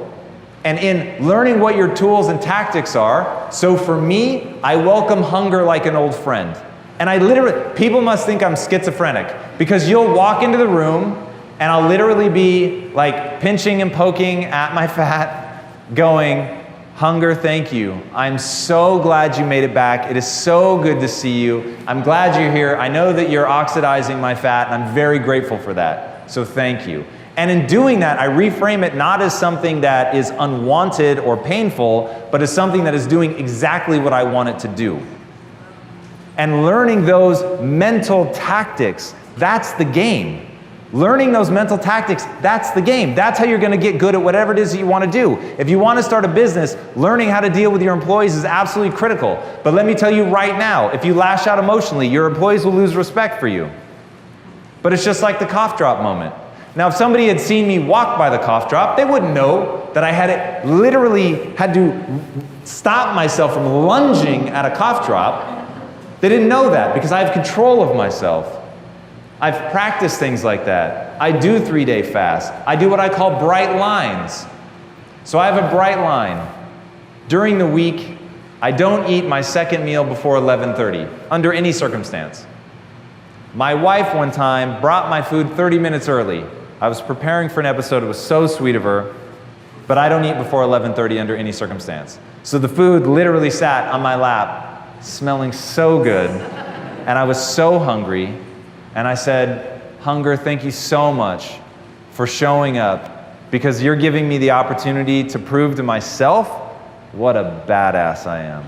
And in learning what your tools and tactics are, so for me, I welcome hunger like an old friend. And I literally, people must think I'm schizophrenic, because you'll walk into the room and I'll literally be like pinching and poking at my fat, going, hunger, thank you. I'm so glad you made it back. It is so good to see you. I'm glad you're here. I know that you're oxidizing my fat, and I'm very grateful for that. So thank you. And in doing that, I reframe it not as something that is unwanted or painful, but as something that is doing exactly what I want it to do. And learning those mental tactics, that's the game. Learning those mental tactics, that's the game. That's how you're going to get good at whatever it is that you want to do. If you want to start a business, learning how to deal with your employees is absolutely critical. But let me tell you right now, if you lash out emotionally, your employees will lose respect for you. But it's just like the cough drop moment. Now, if somebody had seen me walk by the cough drop, they wouldn't know that I had literally had to stop myself from lunging at a cough drop. They didn't know that because I have control of myself. I've practiced things like that. I do 3-day fast. I do what I call bright lines. So I have a bright line. During the week, I don't eat my second meal before 11:30, under any circumstance. My wife one time brought my food 30 minutes early. I was preparing for an episode, it was so sweet of her, but I don't eat before 11:30 under any circumstance. So the food literally sat on my lap, smelling so good, and I was so hungry, and I said, "Hunger, thank you so much for showing up, because you're giving me the opportunity to prove to myself what a badass I am.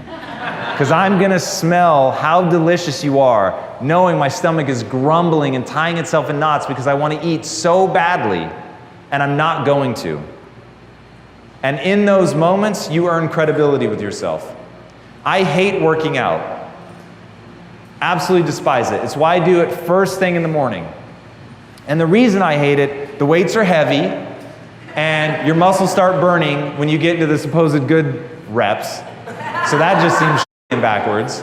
Because I'm gonna smell how delicious you are, knowing my stomach is grumbling and tying itself in knots because I want to eat so badly, and I'm not going to." And in those moments, you earn credibility with yourself. I hate working out. Absolutely despise it. It's why I do it first thing in the morning. And the reason I hate it, the weights are heavy, and your muscles start burning when you get into the supposed good reps. So that just seems backwards.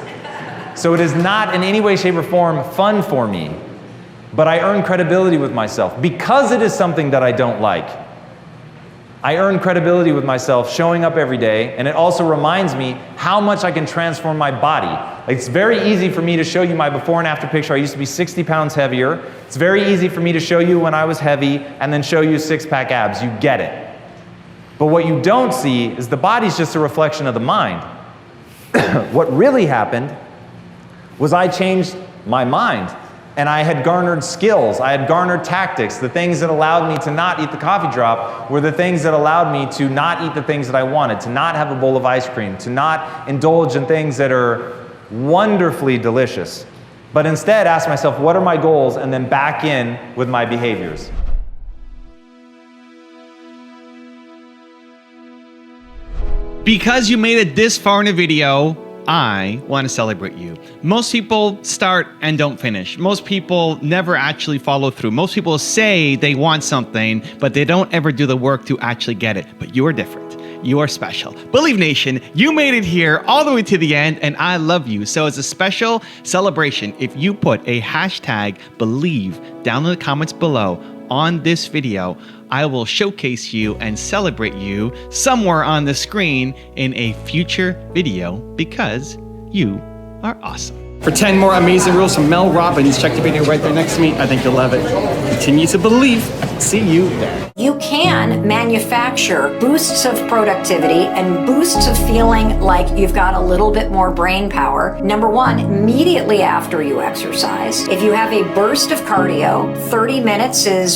So it is not in any way, shape, or form fun for me. But I earn credibility with myself because it is something that I don't like. I earn credibility with myself showing up every day, and it also reminds me how much I can transform my body. It's very easy for me to show you my before and after picture. I used to be 60 pounds heavier. It's very easy for me to show you when I was heavy and then show you six-pack abs. You get it. But what you don't see is the body's just a reflection of the mind. What really happened was I changed my mind, and I had garnered skills, I had garnered tactics. The things that allowed me to not eat the coffee drop were the things that allowed me to not eat the things that I wanted, to not have a bowl of ice cream, to not indulge in things that are wonderfully delicious, but instead ask myself, what are my goals, and then back in with my behaviors. Because you made it this far in a video, I want to celebrate you. Most people start and don't finish. Most people never actually follow through. Most people say they want something, but they don't ever do the work to actually get it. But you are different. You are special. Believe Nation, you made it here all the way to the end, and I love you. So as a special celebration, if you put a hashtag Believe down in the comments below on this video, I will showcase you and celebrate you somewhere on the screen in a future video because you are awesome. For 10 more amazing rules from Mel Robbins, check the video right there next to me. I think you'll love it. Continue to believe. See you there. You can manufacture boosts of productivity and boosts of feeling like you've got a little bit more brain power. Number one, immediately after you exercise. If you have a burst of cardio, 30 minutes is